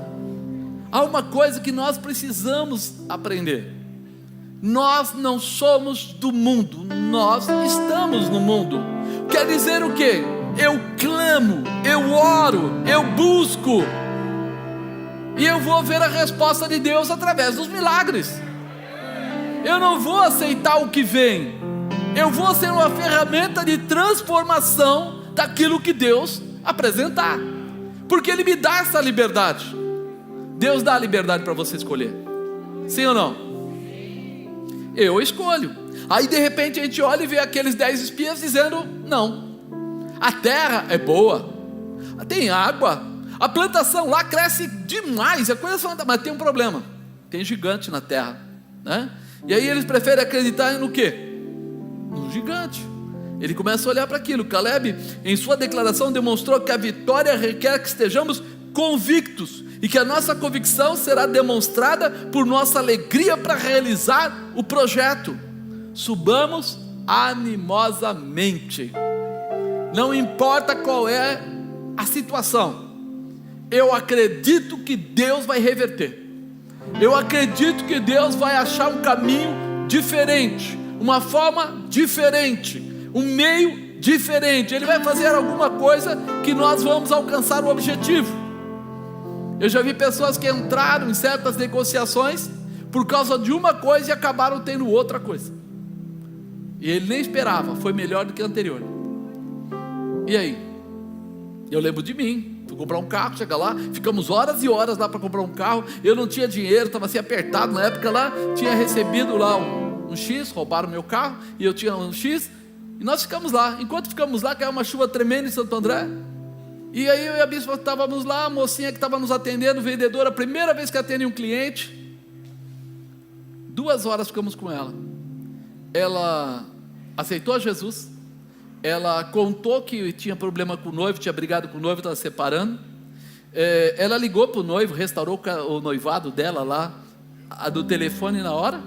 há uma coisa que nós precisamos aprender: nós não somos do mundo, nós estamos no mundo. Quer dizer o quê? Eu clamo, eu oro, eu busco, e eu vou ver a resposta de Deus através dos milagres. Eu não vou aceitar o que vem, eu vou ser uma ferramenta de transformação daquilo que Deus apresentar, porque Ele me dá essa liberdade. Deus dá a liberdade para você escolher, sim ou não? Eu escolho. Aí de repente a gente olha e vê aqueles 10 espias dizendo: não, a terra é boa, tem água, a plantação lá cresce demais, mas tem um problema, tem gigante na terra, né? E aí eles preferem acreditar no quê? No gigante. Ele começa a olhar para aquilo. Caleb, em sua declaração, demonstrou que a vitória requer que estejamos convictos, e que a nossa convicção será demonstrada por nossa alegria para realizar o projeto. Subamos animosamente, não importa qual é a situação. Eu acredito que Deus vai reverter, eu acredito que Deus vai achar um caminho diferente, uma forma diferente, um meio diferente. Ele vai fazer alguma coisa que nós vamos alcançar o objetivo. Eu já vi pessoas que entraram em certas negociações por causa de uma coisa e acabaram tendo outra coisa, e ele nem esperava, foi melhor do que a anterior. E aí? Eu lembro de mim, fui comprar um carro, chega lá, ficamos horas e horas lá para comprar um carro. Eu não tinha dinheiro, estava assim apertado na época lá, tinha recebido lá um X, roubaram meu carro, e eu tinha um X, e nós ficamos lá. Enquanto ficamos lá, caiu uma chuva tremenda em Santo André, e aí eu e a bispa estávamos lá, a mocinha que estava nos atendendo, vendedora, a primeira vez que atende um cliente, 2 horas ficamos com ela. Ela aceitou a Jesus, ela contou que tinha problema com o noivo, tinha brigado com o noivo, estava separando. Ela ligou para o noivo, restaurou o noivado dela lá, do telefone na hora,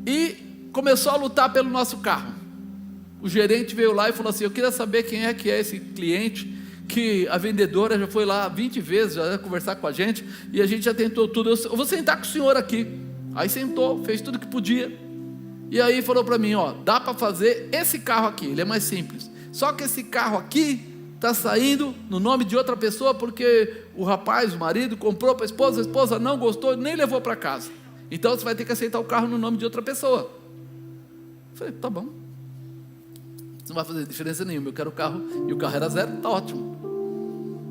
e começou a lutar pelo nosso carro. O gerente veio lá e falou assim: eu queria saber quem é que é esse cliente, que a vendedora já foi lá 20 vezes, já ia conversar com a gente, e a gente já tentou tudo. Eu vou sentar com o senhor aqui. Aí sentou, fez tudo que podia, e aí falou para mim: ó, dá para fazer esse carro aqui, ele é mais simples, só que esse carro aqui está saindo no nome de outra pessoa, porque o rapaz, o marido, comprou para a esposa não gostou, nem levou para casa, então você vai ter que aceitar o carro no nome de outra pessoa. Eu falei: tá bom, não vai fazer diferença nenhuma, eu quero o carro, e o carro era 0, tá ótimo.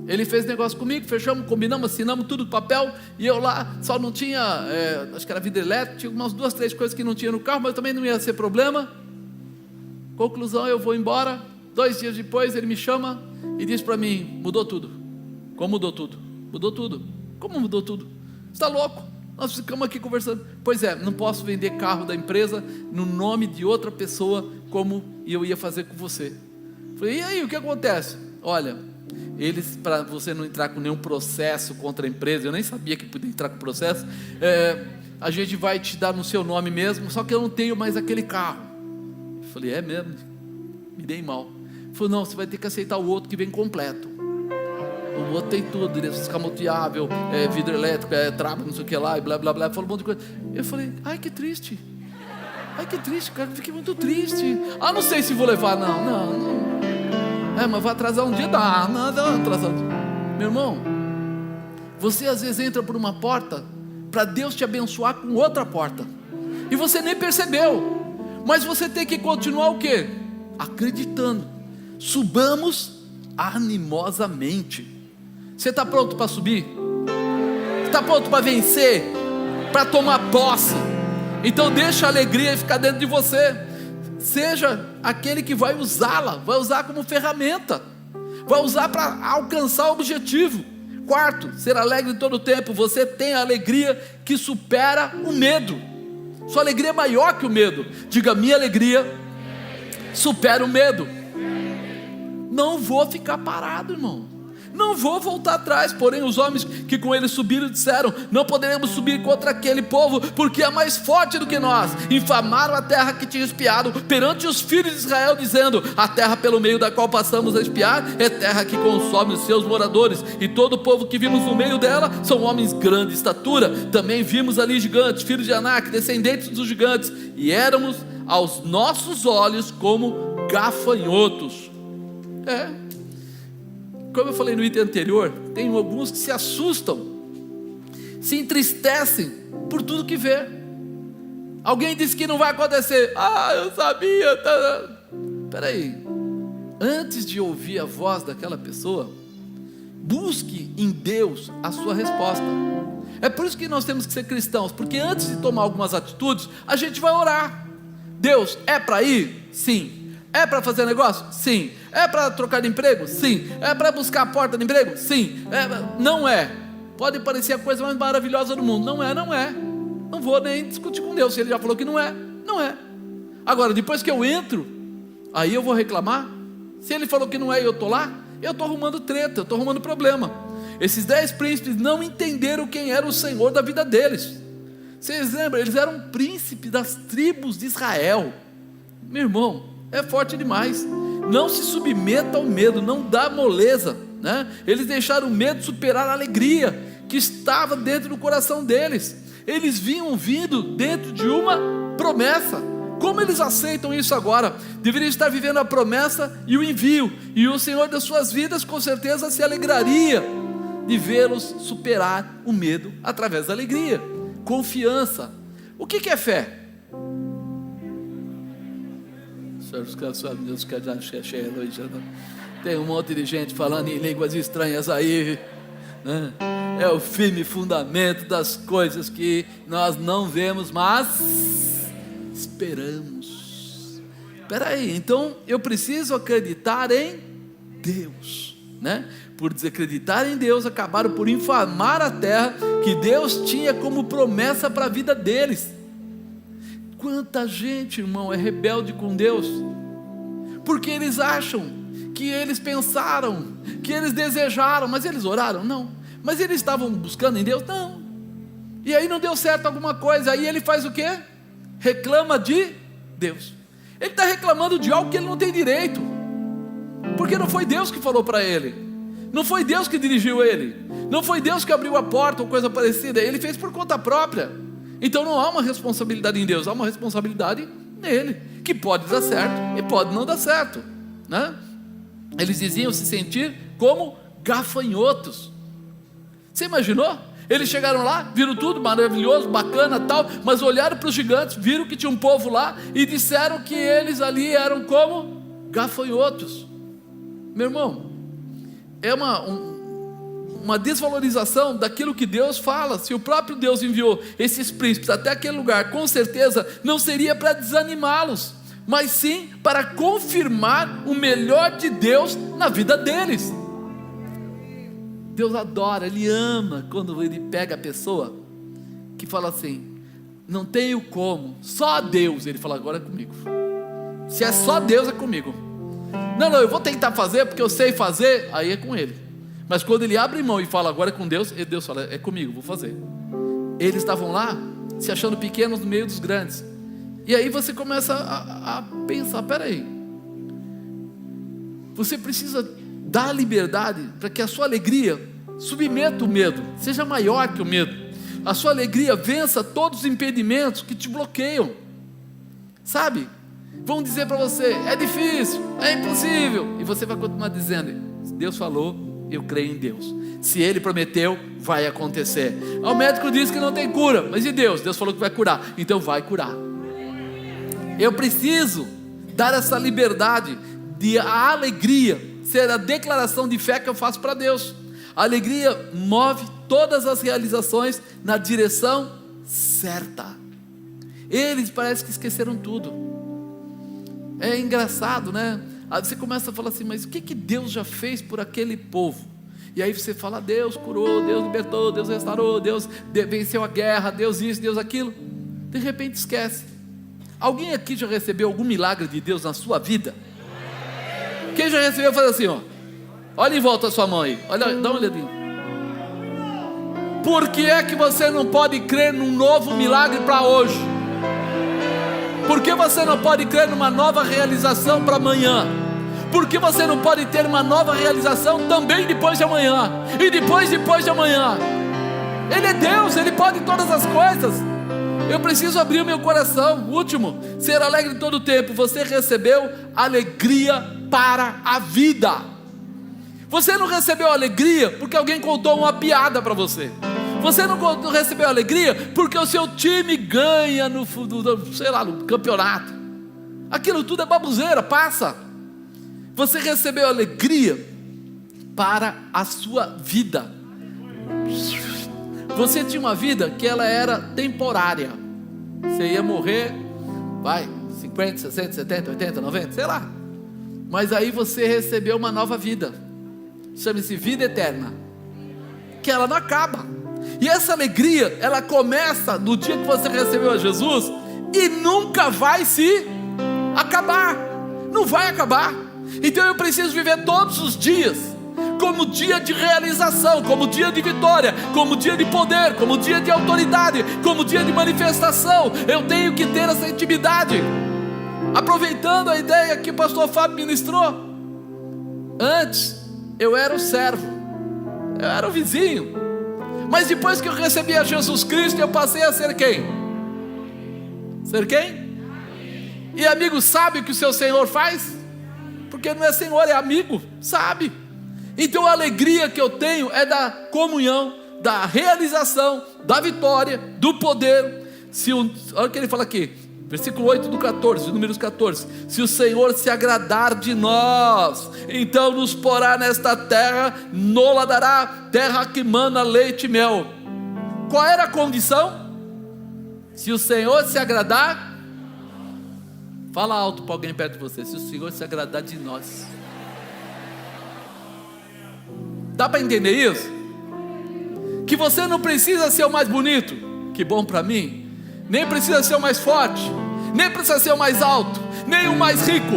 Ele fez negócio comigo, fechamos, combinamos, assinamos tudo, papel, e eu lá só não tinha, acho que era vidro elétrico, tinha umas 2, 3 coisas que não tinha no carro, mas também não ia ser problema. Conclusão, eu vou embora. 2 dias depois ele me chama e diz para mim: mudou tudo. Como mudou tudo? Mudou tudo. Como mudou tudo? Você está louco? Nós ficamos aqui conversando. Pois é, não posso vender carro da empresa no nome de outra pessoa, como eu ia fazer com você. Falei: e aí, o que acontece? Olha, eles, para você não entrar com nenhum processo contra a empresa, eu nem sabia que podia entrar com processo, a gente vai te dar no seu nome mesmo, só que eu não tenho mais aquele carro. Eu falei, é mesmo? Me dei mal. Ele falou, não, você vai ter que aceitar o outro que vem completo. O outro tem tudo, direção escamoteável, vidro elétrico, trava, não sei o que lá, e blá blá blá, falou um monte de coisa. Eu falei, ai que triste, cara, fiquei muito triste. Ah, não sei se vou levar, não. Mas vai atrasar um dia, dá atrasar. Meu irmão, você às vezes entra por uma porta para Deus te abençoar com outra porta, e você nem percebeu, mas você tem que continuar o quê? Acreditando. Subamos animosamente. Você está pronto para subir? Está pronto para vencer? Para tomar posse? Então deixa a alegria ficar dentro de você. Seja aquele que vai usá-la, vai usar como ferramenta, vai usar para alcançar o objetivo. Quarto, ser alegre em todo o tempo. Você tem a alegria que supera o medo. Sua alegria é maior que o medo. Diga, minha alegria supera o medo. Não vou ficar parado, irmão. Não vou voltar atrás. Porém os homens que com ele subiram disseram, não poderemos subir contra aquele povo, porque é mais forte do que nós. Infamaram a terra que tinha espiado perante os filhos de Israel, dizendo, a terra pelo meio da qual passamos a espiar é terra que consome os seus moradores, e todo o povo que vimos no meio dela são homens de grande estatura. Também vimos ali gigantes, filhos de Anak, descendentes dos gigantes, e éramos aos nossos olhos como gafanhotos. Como eu falei no item anterior, tem alguns que se assustam, se entristecem por tudo que vê. Alguém disse que não vai acontecer, eu sabia. Peraí, antes de ouvir a voz daquela pessoa, busque em Deus a sua resposta. É por isso que nós temos que ser cristãos, porque antes de tomar algumas atitudes, a gente vai orar. Deus, é para ir? Sim. É para fazer negócio? Sim. É para trocar de emprego? Sim. É para buscar a porta de emprego? Sim. Não é. Pode parecer a coisa mais maravilhosa do mundo. Não é. Não vou nem discutir com Deus. Se Ele já falou que não é, não é. Agora, depois que eu entro, aí eu vou reclamar? Se Ele falou que não é e eu estou lá, eu estou arrumando treta, eu estou arrumando problema. Esses 10 príncipes não entenderam quem era o Senhor da vida deles. Vocês lembram? Eles eram príncipes das tribos de Israel. Meu irmão, é forte demais. Não se submeta ao medo, não dá moleza, né? Eles deixaram o medo superar a alegria que estava dentro do coração deles. Eles vinham vindo dentro de uma promessa. Como eles aceitam isso agora? Deveriam estar vivendo a promessa e o envio, e o Senhor das suas vidas com certeza se alegraria de vê-los superar o medo através da alegria. Confiança. O que é fé? Tem um monte de gente falando em línguas estranhas aí, né? É o firme fundamento das coisas que nós não vemos, mas esperamos. Espera aí, então eu preciso acreditar em Deus, né? Por desacreditar em Deus, acabaram por infamar a terra que Deus tinha como promessa para a vida deles. Quanta gente, irmão, é rebelde com Deus, porque eles acham que eles pensaram, que eles desejaram, mas eles oraram? Não. Mas eles estavam buscando em Deus? Não. E aí não deu certo alguma coisa, aí ele faz o quê? Reclama de Deus. Ele está reclamando de algo que ele não tem direito, porque não foi Deus que falou para ele, não foi Deus que dirigiu ele, não foi Deus que abriu a porta ou coisa parecida, ele fez por conta própria. Então não há uma responsabilidade em Deus, há uma responsabilidade nele, que pode dar certo e pode não dar certo, né? Eles diziam se sentir como gafanhotos. Você imaginou? Eles chegaram lá, viram tudo maravilhoso, bacana, tal, mas olharam para os gigantes, viram que tinha um povo lá e disseram que eles ali eram como gafanhotos. Meu irmão, é uma desvalorização daquilo que Deus fala. Se o próprio Deus enviou esses príncipes até aquele lugar, com certeza não seria para desanimá-los, mas sim para confirmar o melhor de Deus na vida deles. Deus adora, Ele ama quando Ele pega a pessoa que fala assim, não tenho como, só Deus. Ele fala, agora é comigo. Se é só Deus, é comigo. Não, eu vou tentar fazer porque eu sei fazer, aí é com Ele. Mas quando ele abre mão e fala agora é com Deus, Deus fala, é comigo, vou fazer. Eles estavam lá se achando pequenos no meio dos grandes. E aí você começa a pensar, peraí, você precisa dar liberdade para que a sua alegria submeta o medo, seja maior que o medo. A sua alegria vença todos os impedimentos que te bloqueiam. Sabe? Vão dizer para você, é difícil, é impossível, e você vai continuar dizendo, Deus falou, eu creio em Deus. Se Ele prometeu, vai acontecer. O médico diz que não tem cura, mas e Deus? Deus falou que vai curar, então vai curar. Eu preciso dar essa liberdade de a alegria ser a declaração de fé que eu faço para Deus. A alegria move todas as realizações na direção certa. Eles parece que esqueceram tudo. É engraçado, né? Aí você começa a falar assim, mas o que Deus já fez por aquele povo? E aí você fala, Deus curou, Deus libertou, Deus restaurou, Deus venceu a guerra, Deus isso, Deus aquilo. De repente esquece. Alguém aqui já recebeu algum milagre de Deus na sua vida? Quem já recebeu, faz assim, ó. Olha em volta a sua mão aí, olha, dá uma olhadinha. Por que é que você não pode crer num novo milagre para hoje? Por que você não pode crer numa nova realização para amanhã? Por que você não pode ter uma nova realização também depois de amanhã? E depois de amanhã? Ele é Deus, Ele pode todas as coisas. Eu preciso abrir o meu coração. Último, ser alegre todo o tempo. Você recebeu alegria para a vida. Você não recebeu alegria porque alguém contou uma piada para você. Você não recebeu alegria porque o seu time ganha no campeonato. Aquilo tudo é baboseira, passa. Você recebeu alegria para a sua vida. Você tinha uma vida que ela era temporária. Você ia morrer, 50, 60, 70, 80, 90, sei lá. Mas aí você recebeu uma nova vida. Chama-se vida eterna. Que ela não acaba. E essa alegria, ela começa no dia que você recebeu a Jesus e nunca vai se acabar. Não vai acabar. Então eu preciso viver todos os dias como dia de realização, como dia de vitória, como dia de poder, como dia de autoridade, como dia de manifestação. Eu tenho que ter essa intimidade. Aproveitando a ideia que o pastor Fábio ministrou, antes eu era o servo, eu era o vizinho, mas depois que eu recebi a Jesus Cristo, eu passei a ser quem? Ser quem? E amigo sabe o que o seu Senhor faz? Porque não é Senhor, é amigo, sabe? Então a alegria que eu tenho é da comunhão, da realização, da vitória, do poder. Olha o que ele fala aqui, versículo 8 do 14, Números 14. Se o Senhor se agradar de nós, então nos porá nesta terra, nola dará, terra que mana leite e mel. Qual era a condição? Se o Senhor se agradar, fala alto para alguém perto de você, se o Senhor se agradar de nós. Dá para entender isso? Que você não precisa ser o mais bonito, que bom para mim, nem precisa ser o mais forte, nem precisa ser o mais alto, nem o mais rico.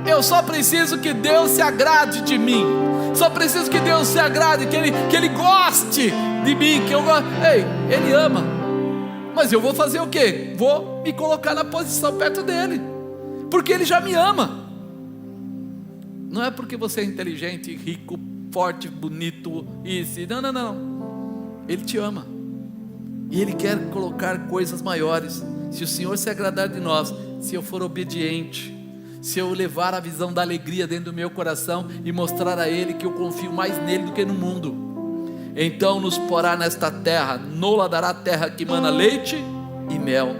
Eu só preciso que Deus se agrade de mim. Só preciso que Deus se agrade, que Ele goste de mim, que eu gosto. Ei, Ele ama. Mas eu vou fazer o quê? Vou me colocar na posição perto dEle, porque Ele já me ama. Não é porque você é inteligente, rico, forte, bonito, isso, não. Ele te ama. E Ele quer colocar coisas maiores. Se o Senhor se agradar de nós, se eu for obediente, se eu levar a visão da alegria dentro do meu coração e mostrar a Ele que eu confio mais nele do que no mundo, então nos porá nesta terra, nola dará terra que mana leite e mel.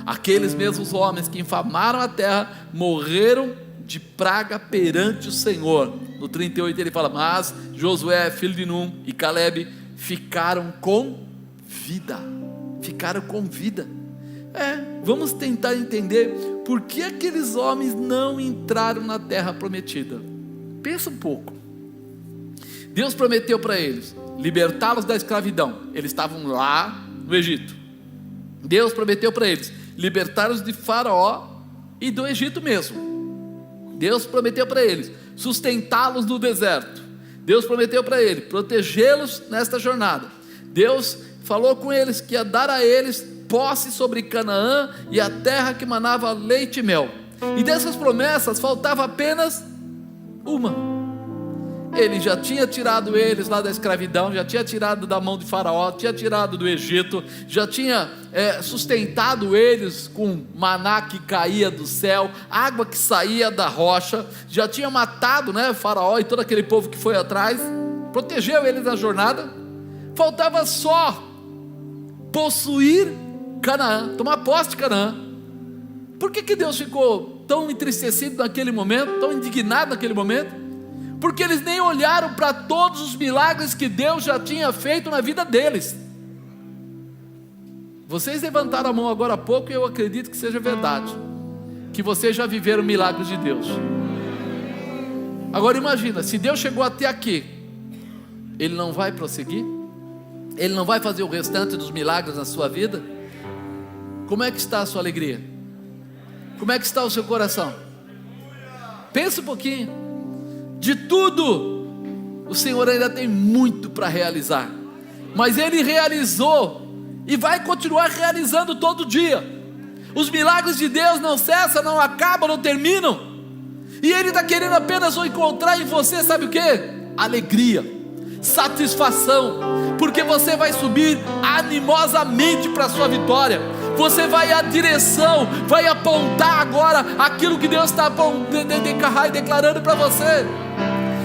Aqueles mesmos homens que infamaram a terra morreram de praga perante o Senhor. No 38 ele fala, mas Josué, filho de Num, e Caleb ficaram com vida. Ficaram com vida. Vamos tentar entender por que aqueles homens não entraram na terra prometida. Pensa um pouco. Deus prometeu para eles libertá-los da escravidão. Eles estavam lá no Egito. Deus prometeu para eles libertá-los de Faraó e do Egito mesmo. Deus prometeu para eles sustentá-los no deserto. Deus prometeu para ele protegê-los nesta jornada. Deus falou com eles que ia dar a eles posse sobre Canaã e a terra que manava leite e mel. E dessas promessas faltava apenas uma. Ele já tinha tirado eles lá da escravidão, já tinha tirado da mão de Faraó, tinha tirado do Egito, já tinha sustentado eles com maná que caía do céu, água que saía da rocha, já tinha matado, Faraó e todo aquele povo que foi atrás, protegeu eles na jornada. Faltava só possuir Canaã, tomar posse de Canaã. Por que Deus ficou tão entristecido naquele momento, tão indignado naquele momento? Porque eles nem olharam para todos os milagres que Deus já tinha feito na vida deles. Vocês levantaram a mão agora há pouco e eu acredito que seja verdade, que vocês já viveram milagres de Deus. Agora imagina, se Deus chegou até aqui, Ele não vai prosseguir? Ele não vai fazer o restante dos milagres na sua vida? Como é que está a sua alegria? Como é que está o seu coração? Pensa um pouquinho. De tudo, o Senhor ainda tem muito para realizar, mas Ele realizou e vai continuar realizando todo dia. Os milagres de Deus não cessam, não acabam, não terminam, e Ele está querendo apenas encontrar em você, sabe o que? Alegria, satisfação, porque você vai subir animosamente para a sua vitória. Você vai à direção, vai apontar agora aquilo que Deus está declarando para você.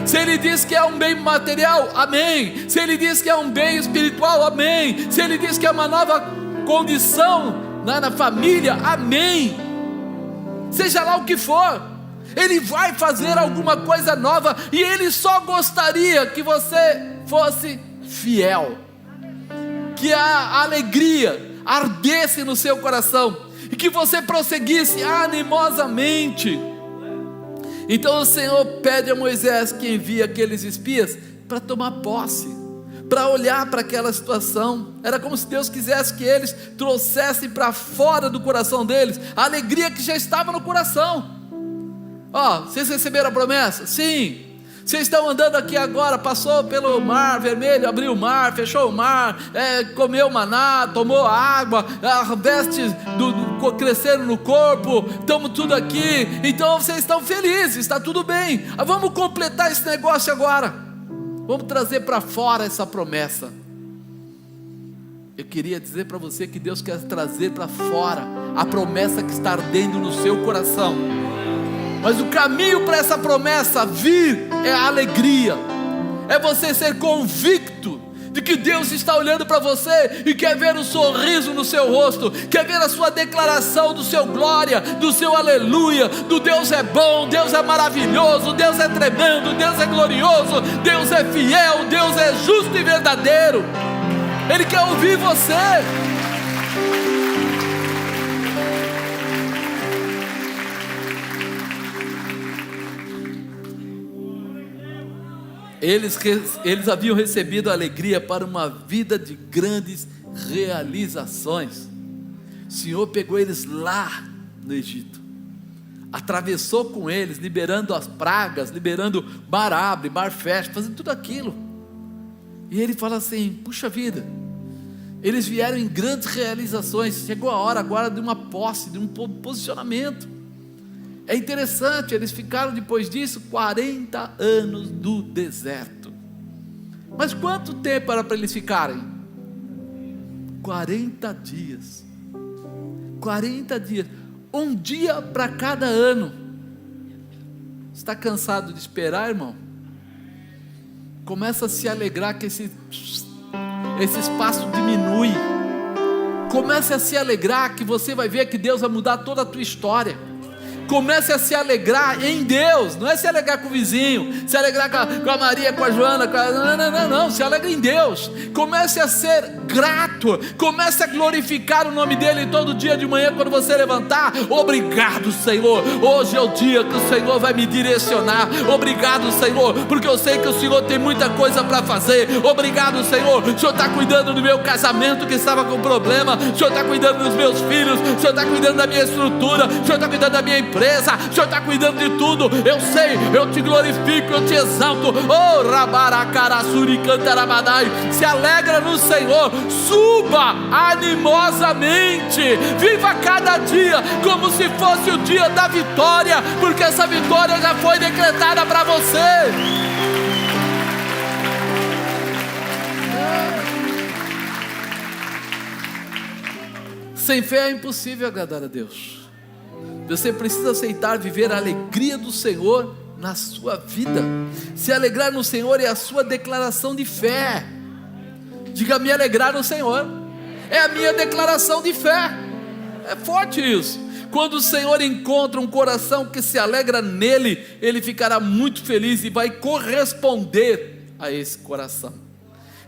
Se Ele diz que é um bem material, amém. Se Ele diz que é um bem espiritual, amém. Se Ele diz que é uma nova condição na família, amém. Seja lá o que for, Ele vai fazer alguma coisa nova, e Ele só gostaria que você fosse fiel, que a alegria ardesse no seu coração, e que você prosseguisse animosamente. Então o Senhor pede a Moisés que envie aqueles espias para tomar posse, para olhar para aquela situação. Era como se Deus quisesse que eles trouxessem para fora do coração deles a alegria que já estava no coração. Vocês receberam a promessa? Sim. Vocês estão andando aqui agora, passou pelo mar vermelho, abriu o mar, fechou o mar, comeu maná, tomou água, vestes cresceram no corpo, estamos tudo aqui, então vocês estão felizes, está tudo bem. Vamos completar esse negócio agora, vamos trazer para fora essa promessa. Eu queria dizer para você que Deus quer trazer para fora a promessa que está ardendo no seu coração. Mas o caminho para essa promessa vir é a alegria, é você ser convicto de que Deus está olhando para você e quer ver o sorriso no seu rosto, quer ver a sua declaração do seu glória, do seu aleluia, do Deus é bom, Deus é maravilhoso, Deus é tremendo, Deus é glorioso, Deus é fiel, Deus é justo e verdadeiro. Ele quer ouvir você. Eles haviam recebido a alegria para uma vida de grandes realizações. O Senhor pegou eles lá no Egito, atravessou com eles, liberando as pragas, liberando mar abre, mar fecha, fazendo tudo aquilo. E Ele fala assim: puxa vida, eles vieram em grandes realizações, chegou a hora agora de uma posse, de um posicionamento. É interessante, eles ficaram depois disso 40 anos do deserto. Mas quanto tempo era para eles ficarem? 40 dias. 40 dias, um dia para cada ano. Está cansado de esperar, irmão? Começa a se alegrar que esse espaço diminui. Comece a se alegrar que você vai ver que Deus vai mudar toda a tua história. Comece a se alegrar em Deus, não é se alegrar com o vizinho, se alegrar com a Maria, com a Joana, não, se alegra em Deus. Comece a ser grato. Comece a glorificar o nome dele todo dia de manhã quando você levantar. Obrigado, Senhor, hoje é o dia que o Senhor vai me direcionar. Obrigado, Senhor, porque eu sei que o Senhor tem muita coisa para fazer. Obrigado, Senhor, o Senhor está cuidando do meu casamento que estava com problema, o Senhor está cuidando dos meus filhos, o Senhor está cuidando da minha estrutura, o Senhor está cuidando da minha empresa, o Senhor está cuidando de tudo. Eu sei, eu te glorifico, eu te exalto. Oh, Rabaracarassuri Cantarabadai. Se alegra no Senhor, suba animosamente, viva cada dia como se fosse o dia da vitória, porque essa vitória já foi decretada para você. Sem fé é impossível agradar a Deus. Você precisa aceitar viver a alegria do Senhor na sua vida. Se alegrar no Senhor é a sua declaração de fé. Diga: me alegrar no Senhor é a minha declaração de fé. É forte isso. Quando o Senhor encontra um coração que se alegra nele, ele ficará muito feliz e vai corresponder a esse coração.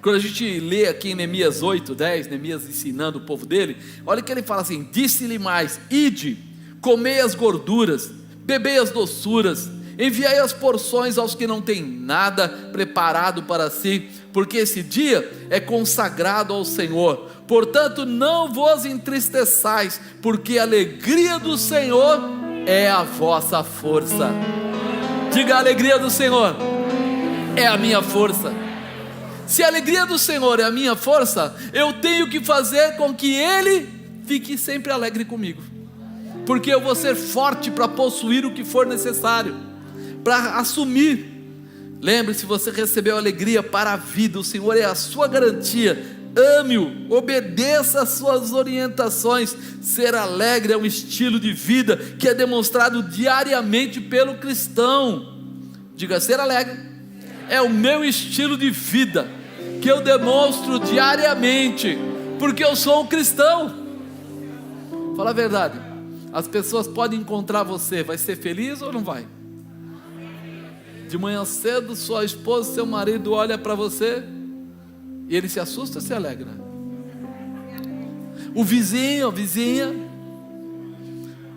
Quando a gente lê aqui em Neemias 8:10, Neemias ensinando o povo dele, olha que ele fala assim: disse-lhe mais: ide, comei as gorduras, bebei as doçuras, enviai as porções aos que não têm nada preparado para si, porque esse dia é consagrado ao Senhor. Portanto, não vos entristeçais, porque a alegria do Senhor é a vossa força. Diga: a alegria do Senhor é a minha força. Se a alegria do Senhor é a minha força, eu tenho que fazer com que Ele fique sempre alegre comigo, porque eu vou ser forte para possuir o que for necessário, para assumir. Lembre-se, você recebeu alegria para a vida, o Senhor é a sua garantia. Ame-o, obedeça às suas orientações. Ser alegre é um estilo de vida que é demonstrado diariamente pelo cristão. Diga: ser alegre é o meu estilo de vida, que eu demonstro diariamente, porque eu sou um cristão. Fala a verdade, as pessoas podem encontrar você, vai ser feliz ou não vai? De manhã cedo, sua esposa, seu marido olha para você e ele se assusta ou se alegra? O vizinho, a vizinha,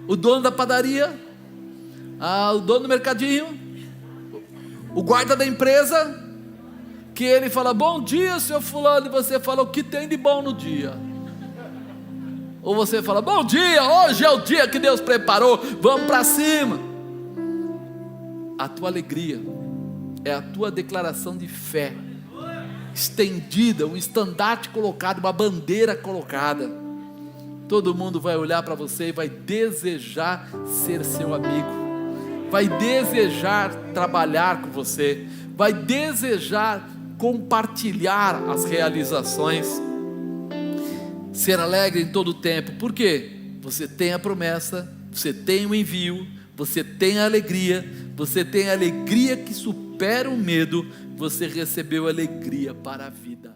o dono da padaria, o dono do mercadinho, o guarda da empresa, que ele fala: bom dia, seu fulano, e você fala: o que tem de bom no dia? Ou você fala: bom dia, hoje é o dia que Deus preparou, vamos para cima. A tua alegria é a tua declaração de fé estendida, um estandarte colocado, uma bandeira colocada. Todo mundo vai olhar para você e vai desejar ser seu amigo, vai desejar trabalhar com você, vai desejar compartilhar as realizações. Ser alegre em todo o tempo. Por quê? Você tem a promessa, você tem o envio, você tem a alegria que supera o medo, você recebeu alegria para a vida.